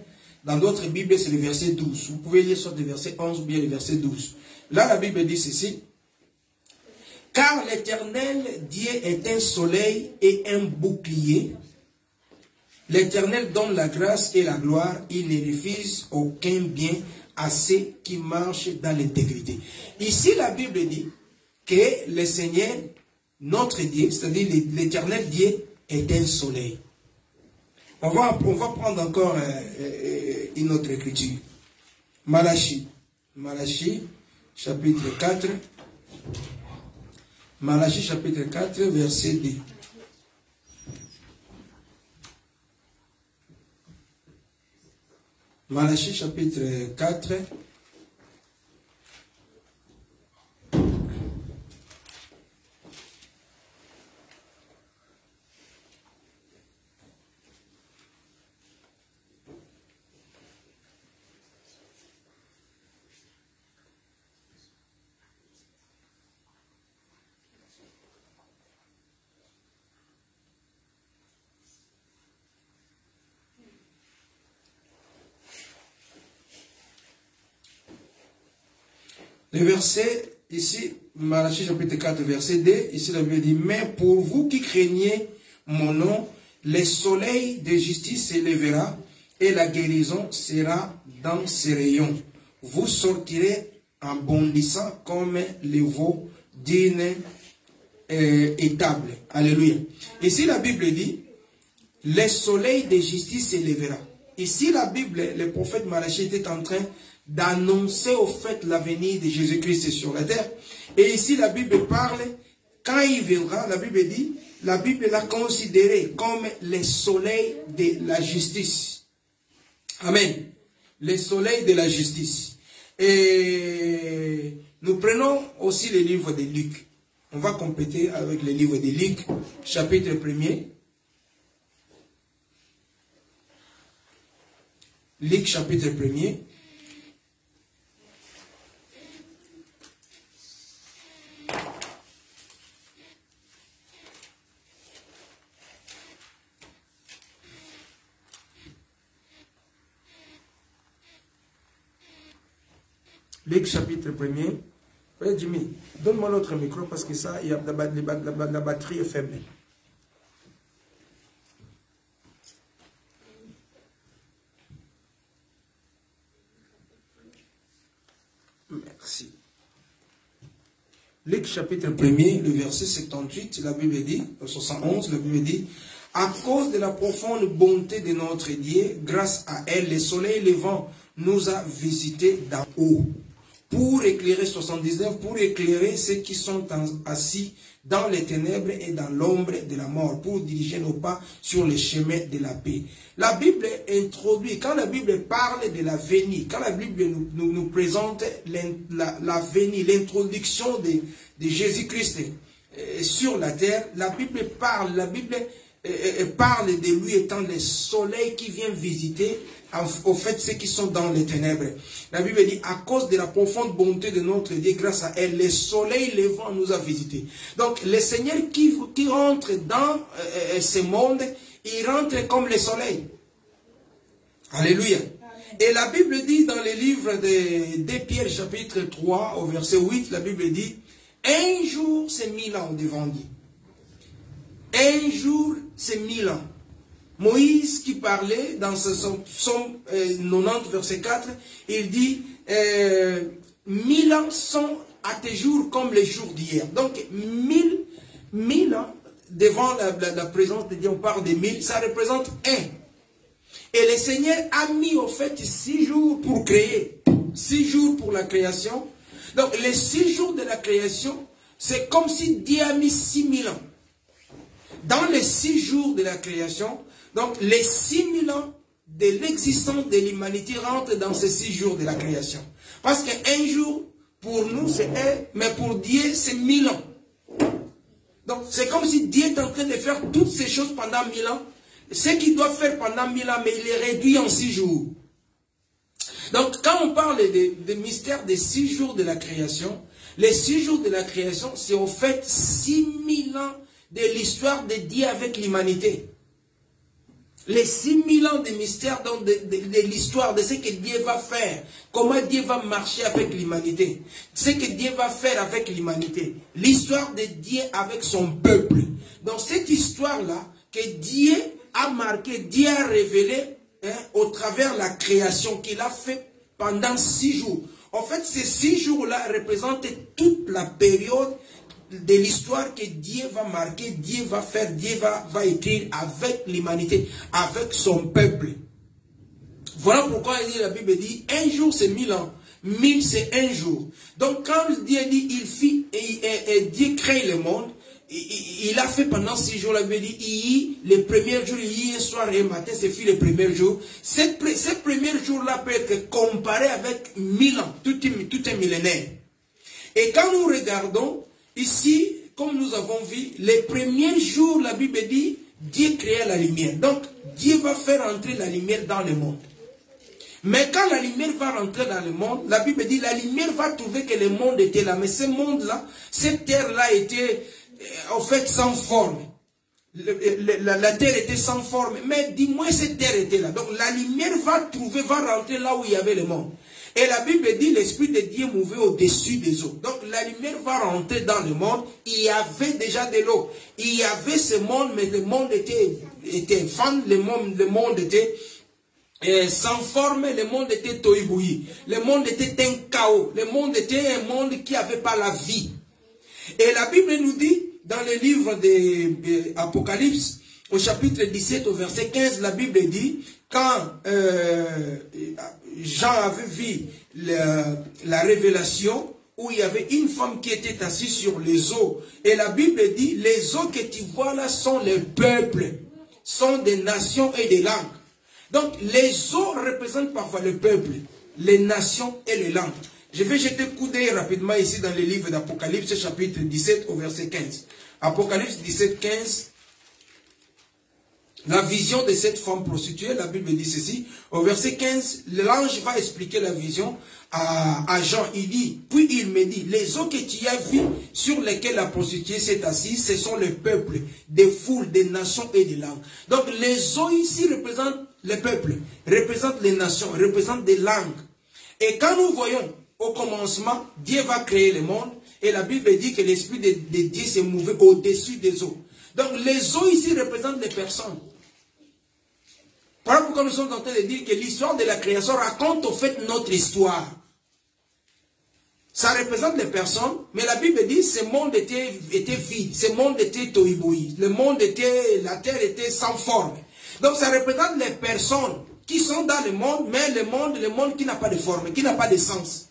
Dans d'autres Bibles, c'est le verset 12. Vous pouvez lire soit le verset 11 ou bien le verset 12. Là, la Bible dit ceci. Car l'Éternel Dieu est un soleil et un bouclier. L'Éternel donne la grâce et la gloire. Il ne refuse aucun bien à ceux qui marchent dans l'intégrité. Ici, la Bible dit que le Seigneur, notre Dieu, c'est-à-dire l'Éternel Dieu, est un soleil. On va prendre encore une autre écriture. Malachie, chapitre 4. Malachie, chapitre 4, verset 2. Malachie, chapitre 4. Le verset, ici, Malachie chapitre 4, verset 2, ici la Bible dit, mais pour vous qui craignez mon nom, le soleil de justice s'élèvera et la guérison sera dans ses rayons. Vous sortirez en bondissant comme les veaux d'une étable. Alléluia. Ici la Bible dit, le soleil de justice s'élèvera. Ici la Bible, le prophète Malachie était en train d'annoncer au fait l'avenir de Jésus-Christ sur la terre. Et ici la Bible parle, quand il viendra, la Bible dit, la Bible l'a considéré comme le soleil de la justice. Amen. Le soleil de la justice. Et nous prenons aussi le livre de Luc. On va compléter avec le livre de Luc, chapitre 1er. Luc, chapitre 1er. Luc chapitre 1er. Ouais, Jimmy, donne-moi l'autre micro parce que ça, il y a la batterie est faible. Merci. Luc chapitre 1er, le verset 78, la Bible dit, 71, la Bible dit, à cause de la profonde bonté de notre Dieu, grâce à elle, le soleil levant nous a visités d'en haut. Pour éclairer 79, pour éclairer ceux qui sont assis dans les ténèbres et dans l'ombre de la mort, pour diriger nos pas sur le chemin de la paix. La Bible introduit, quand la Bible parle de l'avenir, quand la Bible nous présente l'avenir, l'introduction de Jésus-Christ sur la terre, la Bible parle de lui étant le soleil qui vient visiter au fait ceux qui sont dans les ténèbres. La Bible dit, à cause de la profonde bonté de notre Dieu, grâce à elle, le soleil levant nous a visités. Donc, le Seigneur qui rentre dans ce monde, il rentre comme le soleil. Alléluia. Et la Bible dit dans le livre de Pierre, chapitre 3, au verset 8, la Bible dit, un jour c'est 1000 ans devant Dieu. Un jour c'est 1000 ans. Moïse qui parlait dans Psaume 90 verset 4, il dit 1000 ans sont à tes jours comme les jours d'hier. Donc 1000 ans devant la présence de Dieu, on parle de 1000, ça représente 1. Et le Seigneur a mis au fait 6 jours pour créer, 6 jours pour la création. Donc les 6 jours de la création, c'est comme si Dieu a mis 6000 ans. Dans les 6 jours de la création, donc les 6000 ans de l'existence de l'humanité rentrent dans ces 6 jours de la création. Parce qu'un jour, pour nous, c'est 1, mais pour Dieu, c'est 1000 ans. Donc c'est comme si Dieu est en train de faire toutes ces choses pendant 1000 ans. Ce qu'il doit faire pendant 1000 ans, mais il les réduit en 6 jours. Donc quand on parle des mystères des 6 jours de la création, les 6 jours de la création, c'est au fait 6000 ans de l'histoire de Dieu avec l'humanité. Les 6000 ans de mystère de l'histoire, de ce que Dieu va faire. Comment Dieu va marcher avec l'humanité. Ce que Dieu va faire avec l'humanité. L'histoire de Dieu avec son peuple. Dans cette histoire-là, que Dieu a marqué, Dieu a révélé au travers de la création qu'il a fait pendant 6 jours. En fait, ces 6 jours-là représentent toute la période de l'histoire que Dieu va marquer, Dieu va faire, Dieu va écrire avec l'humanité, avec son peuple. Voilà pourquoi la Bible dit, un jour c'est 1000 ans, 1000 c'est un jour. Donc quand Dieu dit, il fit, et Dieu crée le monde, il a fait pendant 6 jours, la Bible dit, le premier jour, hier soir et matin, c'est fait le premier jour. Ce premier jour-là peut être comparé avec 1000 ans, tout un millénaire. Et quand nous regardons, ici, comme nous avons vu, les premiers jours, la Bible dit, Dieu créa la lumière. Donc, Dieu va faire entrer la lumière dans le monde. Mais quand la lumière va rentrer dans le monde, la Bible dit, la lumière va trouver que le monde était là. Mais ce monde-là, cette terre-là était, en fait, sans forme. La terre était sans forme. Mais dis-moi, cette terre était là. Donc, la lumière va rentrer là où il y avait le monde. Et la Bible dit, l'Esprit de Dieu mouvait au-dessus des eaux. Donc la lumière va rentrer dans le monde. Il y avait déjà de l'eau. Il y avait ce monde, mais le monde était fan, le monde était sans forme, le monde était toibouilli. Le monde était un chaos. Le monde était un monde qui n'avait pas la vie. Et la Bible nous dit, dans le livre de Apocalypse, au chapitre 17, au verset 15, la Bible dit, quand Jean avait vu la révélation où il y avait une femme qui était assise sur les eaux. Et la Bible dit, les eaux que tu vois là sont les peuples, sont des nations et des langues. Donc les eaux représentent parfois le peuple, les nations et les langues. Je vais jeter un coup d'œil rapidement ici dans le livre d'Apocalypse, chapitre 17 au verset 15. Apocalypse 17, 15. La vision de cette femme prostituée, la Bible dit ceci, au verset 15, l'ange va expliquer la vision à Jean. Il dit, puis il me dit, les eaux que tu as vues sur lesquelles la prostituée s'est assise, ce sont les peuples, des foules, des nations et des langues. Donc les eaux ici représentent les peuples, représentent les nations, représentent des langues. Et quand nous voyons au commencement, Dieu va créer le monde, et la Bible dit que l'Esprit de Dieu s'est mouvé au-dessus des eaux. Donc les eaux ici représentent les personnes. Voilà pourquoi nous sommes en train de dire que l'histoire de la création raconte au fait notre histoire. Ça représente les personnes, mais la Bible dit que ce monde était vide, ce monde était toiboui, la terre était sans forme. Donc ça représente les personnes qui sont dans le monde, mais le monde qui n'a pas de forme, qui n'a pas de sens.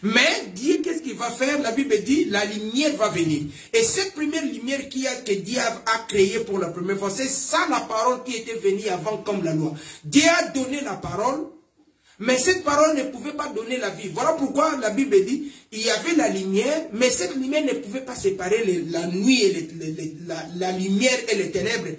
Mais Dieu, qu'est-ce qu'il va faire? La Bible dit, la lumière va venir. Et cette première lumière que Dieu a créée pour la première fois, c'est ça la parole qui était venue avant comme la loi. Dieu a donné la parole, mais cette parole ne pouvait pas donner la vie. Voilà pourquoi la Bible dit, il y avait la lumière, mais cette lumière ne pouvait pas séparer la nuit et la lumière et les ténèbres.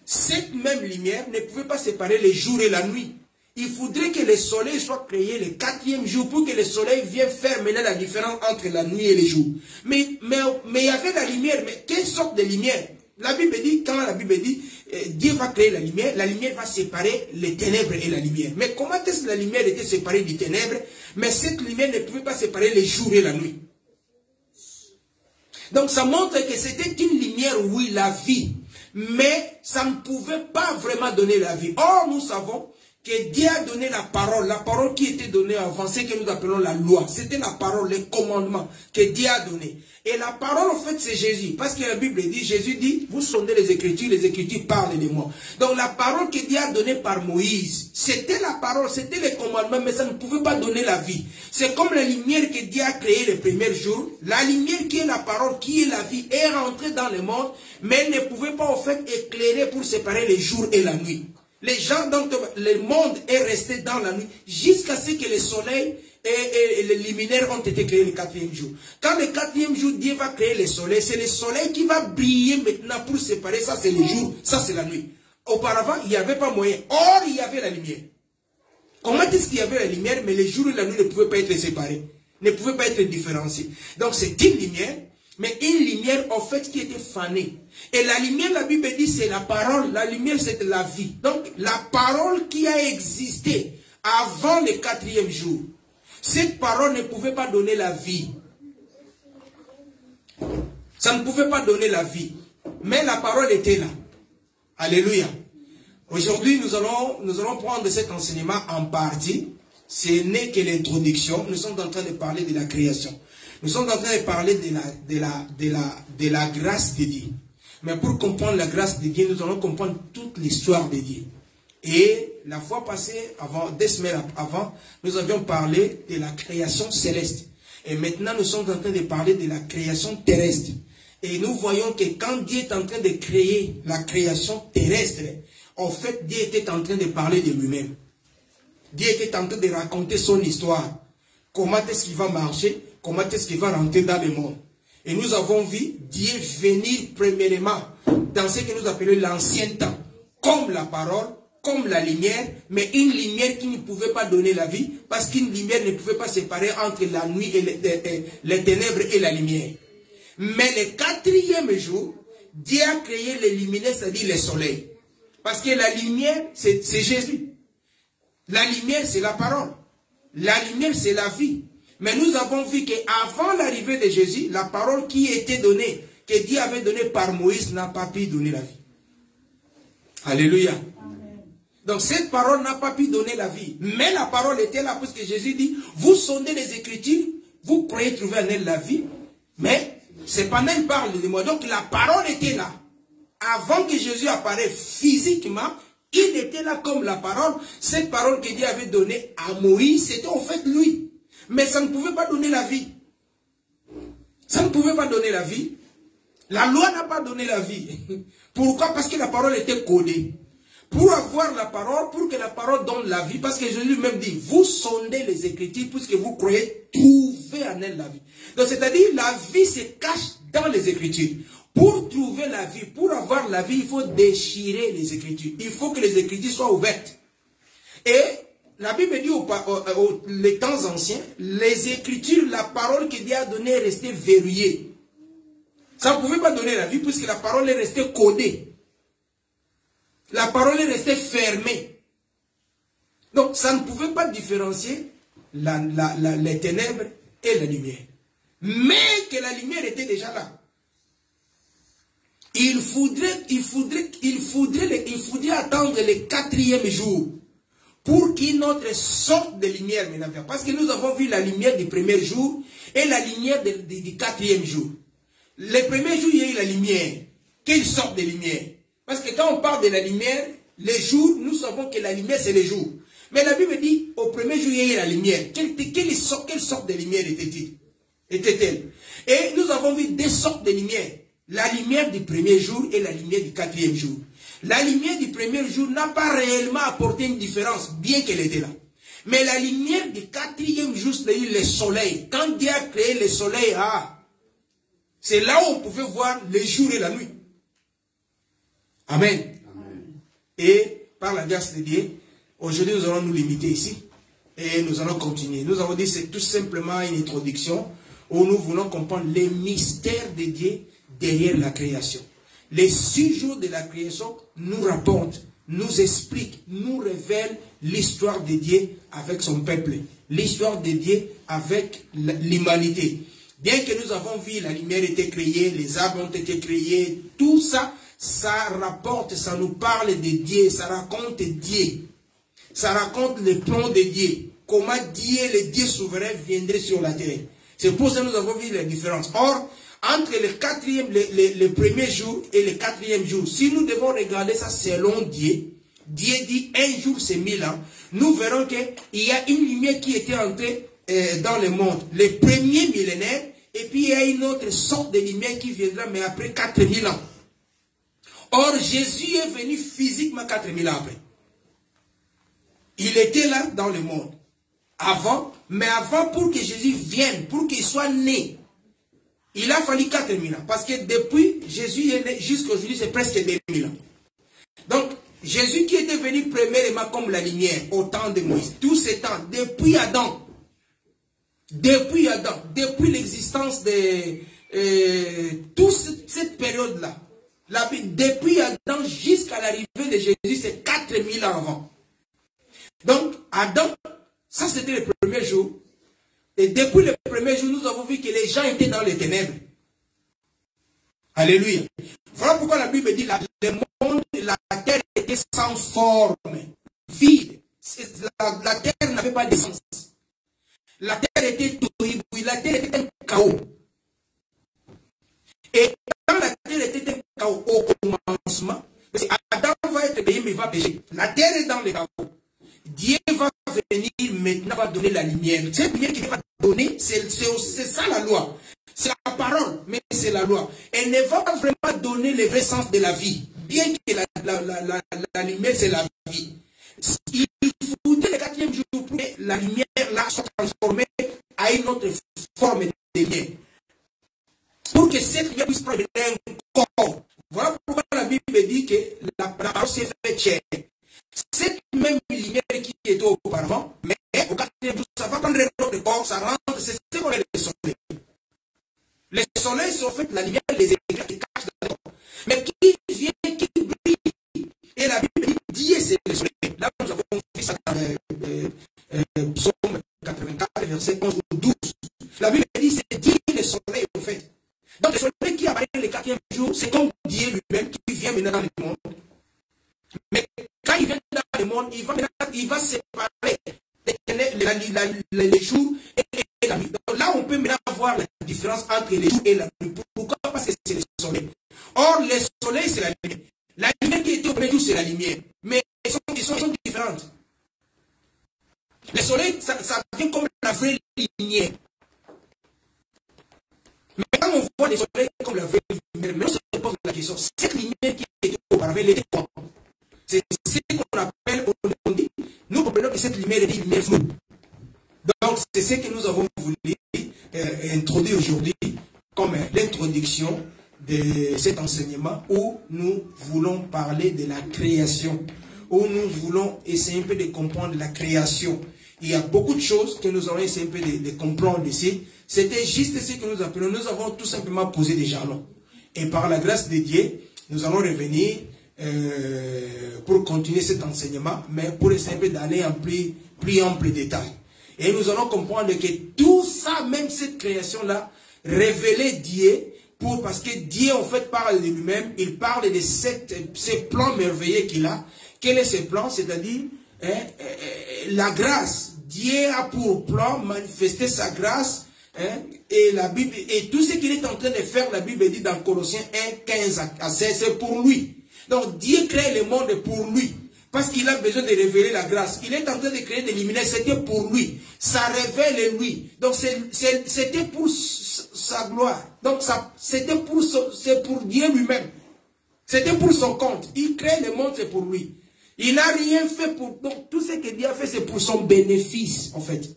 Cette même lumière ne pouvait pas séparer le jour et la nuit. Il faudrait que le soleil soit créé le 4e jour pour que le soleil vienne faire maintenant la différence entre la nuit et le jour. Mais il y avait la lumière. Mais quelle sorte de lumière? La Bible dit, quand la Bible dit, Dieu va créer la lumière va séparer les ténèbres et la lumière. Mais comment est-ce que la lumière était séparée des ténèbres? Mais cette lumière ne pouvait pas séparer les jours et la nuit. Donc ça montre que c'était une lumière, oui, la vie. Mais ça ne pouvait pas vraiment donner la vie. Or, nous savons que Dieu a donné la parole qui était donnée avant, ce que nous appelons la loi. C'était la parole, les commandements que Dieu a donné. Et la parole, en fait, c'est Jésus. Parce que la Bible dit, Jésus dit, vous sondez les Écritures parlent de moi. Donc la parole que Dieu a donnée par Moïse, c'était la parole, c'était les commandements, mais ça ne pouvait pas donner la vie. C'est comme la lumière que Dieu a créée le premier jour. La lumière qui est la parole, qui est la vie, est rentrée dans le monde, mais elle ne pouvait pas, en fait, éclairer pour séparer les jours et la nuit. Les gens, donc, le monde est resté dans la nuit jusqu'à ce que le soleil et les luminaires ont été créés le 4e jour. Quand le 4e jour, Dieu va créer le soleil, c'est le soleil qui va briller maintenant pour séparer. Ça, c'est le jour, ça, c'est la nuit. Auparavant, il n'y avait pas moyen. Or, il y avait la lumière. Comment est-ce qu'il y avait la lumière, mais le jour et la nuit ne pouvaient pas être séparés, ne pouvaient pas être différenciés. Donc, c'est une lumière. mais une lumière en fait qui était fanée. Et la lumière, la Bible dit, c'est la parole. La lumière, c'est de la vie. Donc, la parole qui a existé avant le 4e jour, cette parole ne pouvait pas donner la vie. Ça ne pouvait pas donner la vie. Mais la parole était là. Alléluia. Aujourd'hui, nous allons prendre cet enseignement en partie. Ce n'est que l'introduction. Nous sommes en train de parler de la création. Nous sommes en train de parler de la grâce de Dieu. Mais pour comprendre la grâce de Dieu, nous allons comprendre toute l'histoire de Dieu. Et la fois passée, 2 semaines avant, nous avions parlé de la création céleste. Et maintenant, nous sommes en train de parler de la création terrestre. Et nous voyons que quand Dieu est en train de créer la création terrestre, en fait, Dieu était en train de parler de lui-même. Dieu était en train de raconter son histoire. Comment est-ce qu'il va marcher? Comment est-ce qu'il va rentrer dans le monde? Et nous avons vu Dieu venir premièrement dans ce que nous appelons l'ancien temps, comme la parole, comme la lumière, mais une lumière qui ne pouvait pas donner la vie, parce qu'une lumière ne pouvait pas séparer entre la nuit et les ténèbres et la lumière. Mais le 4e jour, Dieu a créé les luminaires, c'est-à-dire le soleil. Parce que la lumière, c'est Jésus. La lumière, c'est la parole. La lumière, c'est la vie. Mais nous avons vu qu'avant l'arrivée de Jésus, la parole qui était donnée, que Dieu avait donnée par Moïse, n'a pas pu donner la vie. Alléluia. Amen. Donc cette parole n'a pas pu donner la vie. Mais la parole était là, parce que Jésus dit, vous sondez les Écritures, vous croyez trouver en elle la vie, mais cependant il parle de moi. Donc la parole était là. Avant que Jésus apparaisse physiquement, il était là comme la parole. Cette parole que Dieu avait donnée à Moïse, c'était en fait lui. Mais ça ne pouvait pas donner la vie. Ça ne pouvait pas donner la vie. La loi n'a pas donné la vie. Pourquoi? Parce que la parole était codée. Pour avoir la parole, pour que la parole donne la vie, parce que Jésus même dit, vous sondez les Écritures, puisque vous croyez trouver en elle la vie. Donc c'est-à-dire, la vie se cache dans les Écritures. Pour trouver la vie, pour avoir la vie, il faut déchirer les Écritures. Il faut que les Écritures soient ouvertes. Et la Bible dit les temps anciens, les Écritures, la parole que Dieu a donnée est restée verrouillée. Ça ne pouvait pas donner la vie puisque la parole est restée codée. La parole est restée fermée. Donc ça ne pouvait pas différencier les ténèbres et la lumière. Mais que la lumière était déjà là. Il faudrait attendre le 4e jour pour qu'une autre sorte de lumière maintenant. Parce que nous avons vu la lumière du 1er jour et la lumière du 4e jour. Le 1er jour, il y a eu la lumière. Quelle sorte de lumière? Parce que quand on parle de la lumière, les jours, nous savons que la lumière, c'est les jours. Mais la Bible dit, au 1er jour, il y a eu la lumière. Quelle sorte de lumière était-elle? Et nous avons vu 2 sortes de lumière. La lumière du 1er jour et la lumière du 4e jour. La lumière du 1er jour n'a pas réellement apporté une différence, bien qu'elle était là. Mais la lumière du 4e jour, c'est-à-dire le soleil. Quand Dieu a créé le soleil, c'est là où on pouvait voir le jour et la nuit. Amen. Amen. Et par la grâce de Dieu, aujourd'hui nous allons nous limiter ici. Et nous allons continuer. Nous avons dit c'est tout simplement une introduction où nous voulons comprendre les mystères de Dieu derrière la création. Les 6 jours de la création nous rapportent, nous expliquent, nous révèlent l'histoire de Dieu avec son peuple. L'histoire de Dieu avec l'humanité. Bien que nous avons vu la lumière était créée, les arbres ont été créés, tout ça, ça rapporte, ça nous parle de Dieu, ça raconte Dieu. Ça raconte le plan de Dieu. Comment Dieu, le Dieu souverain, viendrait sur la terre. C'est pour ça que nous avons vu la différence. Or, entre le 1er jour et le 4e jour, si nous devons regarder ça selon Dieu, Dieu dit un jour c'est 1000 ans, nous verrons qu'il y a une lumière qui était entrée dans le monde, le premier millénaire, et puis il y a une autre sorte de lumière qui viendra, mais après 4000 ans. Or, Jésus est venu physiquement 4000 ans après. Il était là dans le monde. Avant, mais avant, pour que Jésus vienne, pour qu'il soit né, il a fallu 4000 ans. Parce que depuis Jésus est né jusqu'à aujourd'hui, c'est presque 2000 ans. Donc, Jésus qui était venu premièrement comme la lumière au temps de Moïse, tout ce temps, depuis Adam, depuis l'existence toute cette période-là, depuis Adam jusqu'à l'arrivée de Jésus, c'est 4000 ans avant. Donc, Adam, ça c'était le premier jour. Et depuis le premier jour, nous avons vu que les gens étaient dans les ténèbres. Alléluia. Voilà pourquoi la Bible dit le monde, la terre était sans forme, vide. La terre n'avait pas de sens. La terre était tourbillonnée, la terre était un chaos. Et quand la terre était un chaos au commencement, Adam va être payé, mais il va pécher. La terre est dans le chaos. Dieu va venir maintenant, va donner la lumière. Cette lumière qu'il va donner, c'est ça la loi. C'est la parole, mais c'est la loi. Elle ne va pas vraiment donner le vrai sens de la vie. Bien que la lumière, c'est la vie. Il faudrait le 4e jour pour que la lumière là soit transformée à une autre forme de lumière. Pour que cette lumière puisse prendre un corps. Voilà pourquoi la Bible dit que la parole s'est faite chair. Cette même lumière qui était auparavant, mais au 4e jour, ça va prendre un autre corps, ça rentre, c'est ce qu'on est le soleil. Les soleils sont faits, la lumière, les éclairs qui cachent dans le corps. Mais qui vient, qui brille. Et la Bible dit, Dieu c'est le soleil. Là, nous avons vu ça dans Psaume 84, verset 11 ou 12. La Bible dit, c'est Dieu le soleil, en fait. Donc, le soleil qui apparaît le 4e jour, c'est comme Dieu lui-même qui vient maintenant dans le monde. Mais quand il vient dans le monde, il va séparer les jours et la nuit. Donc là, on peut maintenant voir la différence entre les jours et la nuit. Pourquoi? Parce que c'est le soleil. Or, le soleil, c'est la lumière. La lumière qui était au premier jour, c'est la lumière. Mais elles sont différentes. Le soleil, ça vient comme la vraie lumière. Mais quand on voit le soleil comme la vraie lumière, mais on se pose la question, cette lumière qui était auparavant, elle était quoi? C'est ce qu'on appelle aujourd'hui. Nous comprenons que cette lumière est une lumière floue. Donc, c'est ce que nous avons voulu introduire aujourd'hui comme l'introduction de cet enseignement où nous voulons parler de la création, où nous voulons essayer un peu de comprendre la création. Il y a beaucoup de choses que nous allons essayer un peu de comprendre ici. C'était juste ce que nous appelons. Nous avons tout simplement posé des jalons. Et par la grâce de Dieu, nous allons revenir pour continuer cet enseignement, mais pour essayer d'aller en plus ample détail. Et nous allons comprendre que tout ça, même cette création-là, révélait Dieu, parce que Dieu en fait parle de lui-même, il parle de ces plans merveilleux qu'il a. Quel est ce plan? C'est-à-dire la grâce. Dieu a pour plan manifester sa grâce, et la Bible, et tout ce qu'il est en train de faire, la Bible dit dans Colossiens 1, 15 à 16, c'est pour lui. Donc Dieu crée le monde pour lui. Parce qu'il a besoin de révéler la grâce. Il est en train de créer des luminaires. C'était pour lui. Ça révèle lui. Donc c'était pour sa gloire. Donc c'était pour Dieu lui-même. C'était pour son compte. Il crée le monde, c'est pour lui. Il n'a rien fait pour... Donc tout ce que Dieu a fait, c'est pour son bénéfice, en fait.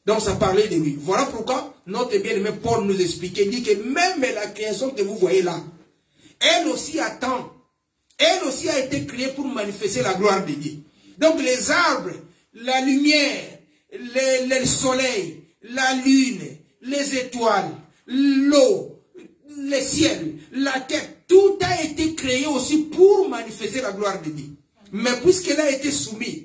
Donc ça parlait de lui. Voilà pourquoi notre bien-aimé Paul nous expliquait, il dit que même la création que vous voyez là, elle aussi attend. Elle aussi a été créée pour manifester la gloire de Dieu. Donc les arbres, la lumière, le soleil, la lune, les étoiles, l'eau, le ciel, la terre, tout a été créé aussi pour manifester la gloire de Dieu. Mais puisqu'elle a été soumise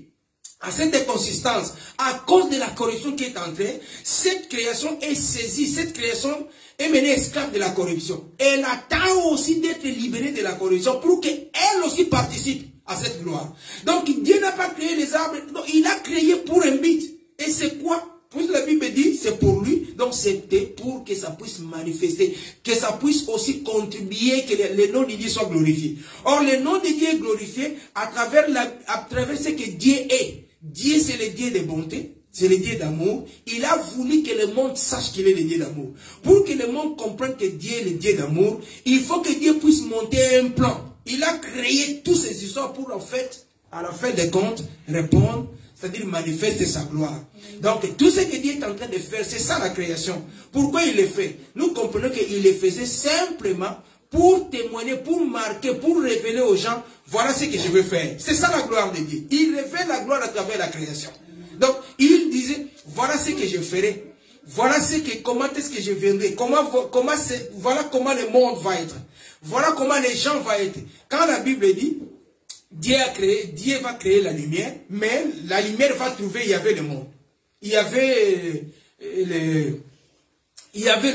à cette inconsistance, à cause de la corruption qui est entrée, cette création est saisie, cette création est menée esclave de la corruption. Elle attend aussi d'être libérée de la corruption pour qu'elle aussi participe à cette gloire. Donc Dieu n'a pas créé les arbres, non, il a créé pour un but. Et c'est quoi? Puisque la Bible dit, c'est pour lui, donc c'était pour que ça puisse manifester, que ça puisse aussi contribuer, que le nom de Dieu soit glorifié. Or, le nom de Dieu est glorifié à travers ce que Dieu est. Dieu, c'est le Dieu de bonté, c'est le Dieu d'amour. Il a voulu que le monde sache qu'il est le Dieu d'amour. Pour que le monde comprenne que Dieu est le Dieu d'amour, il faut que Dieu puisse monter un plan. Il a créé toutes ces histoires pour, en fait, à la fin des comptes, répondre, c'est-à-dire manifester sa gloire. Donc, tout ce que Dieu est en train de faire, c'est ça la création. Pourquoi il le fait? Nous comprenons qu'il le faisait simplement pour témoigner, pour marquer, pour révéler aux gens, voilà ce que je veux faire. C'est ça la gloire de Dieu. Il révèle la gloire à travers la création. Donc, il disait, voilà ce que je ferai. Voilà comment est-ce que je viendrai. Voilà comment le monde va être. Voilà comment les gens vont être. Quand la Bible dit, Dieu va créer la lumière, mais la lumière va trouver, il y avait le monde. Il y avait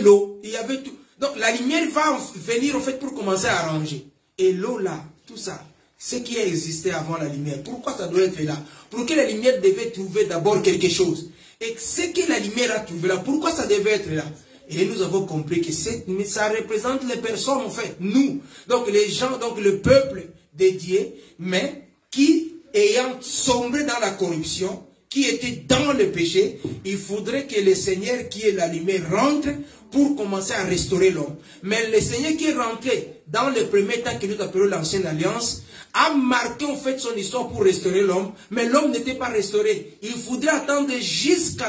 l'eau, il y avait tout. Donc la lumière va venir en fait pour commencer à arranger. Et l'eau là, tout ça, ce qui a existé avant la lumière, pourquoi ça doit être là? Pour que la lumière devait trouver d'abord quelque chose. Et ce que la lumière a trouvé là, pourquoi ça devait être là? Et nous avons compris que ça représente les personnes en fait, nous. Donc les gens, donc le peuple de Dieu, mais qui ayant sombré dans la corruption, qui était dans le péché, il faudrait que le Seigneur qui est la lumière rentre pour commencer à restaurer l'homme. Mais le Seigneur qui est rentré dans le premier temps que nous appelons l'ancienne alliance, a marqué en fait son histoire pour restaurer l'homme, mais l'homme n'était pas restauré. Il faudrait attendre jusqu'au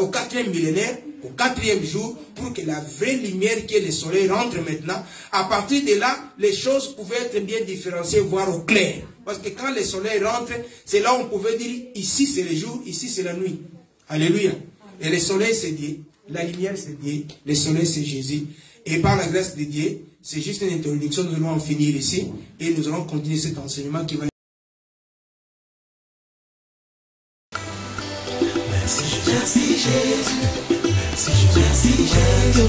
4e millénaire, au 4e jour, pour que la vraie lumière qui est le soleil rentre maintenant. À partir de là, les choses pouvaient être bien différenciées, voire au clair. Parce que quand le soleil rentre, c'est là où on pouvait dire, ici c'est le jour, ici c'est la nuit. Alléluia. Et le soleil c'est Dieu, la lumière c'est Dieu, le soleil c'est Jésus. Et par la grâce de Dieu, c'est juste une introduction, nous allons en finir ici. Et nous allons continuer cet enseignement qui va... Merci Jésus. Merci Jésus.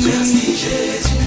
Merci Jésus.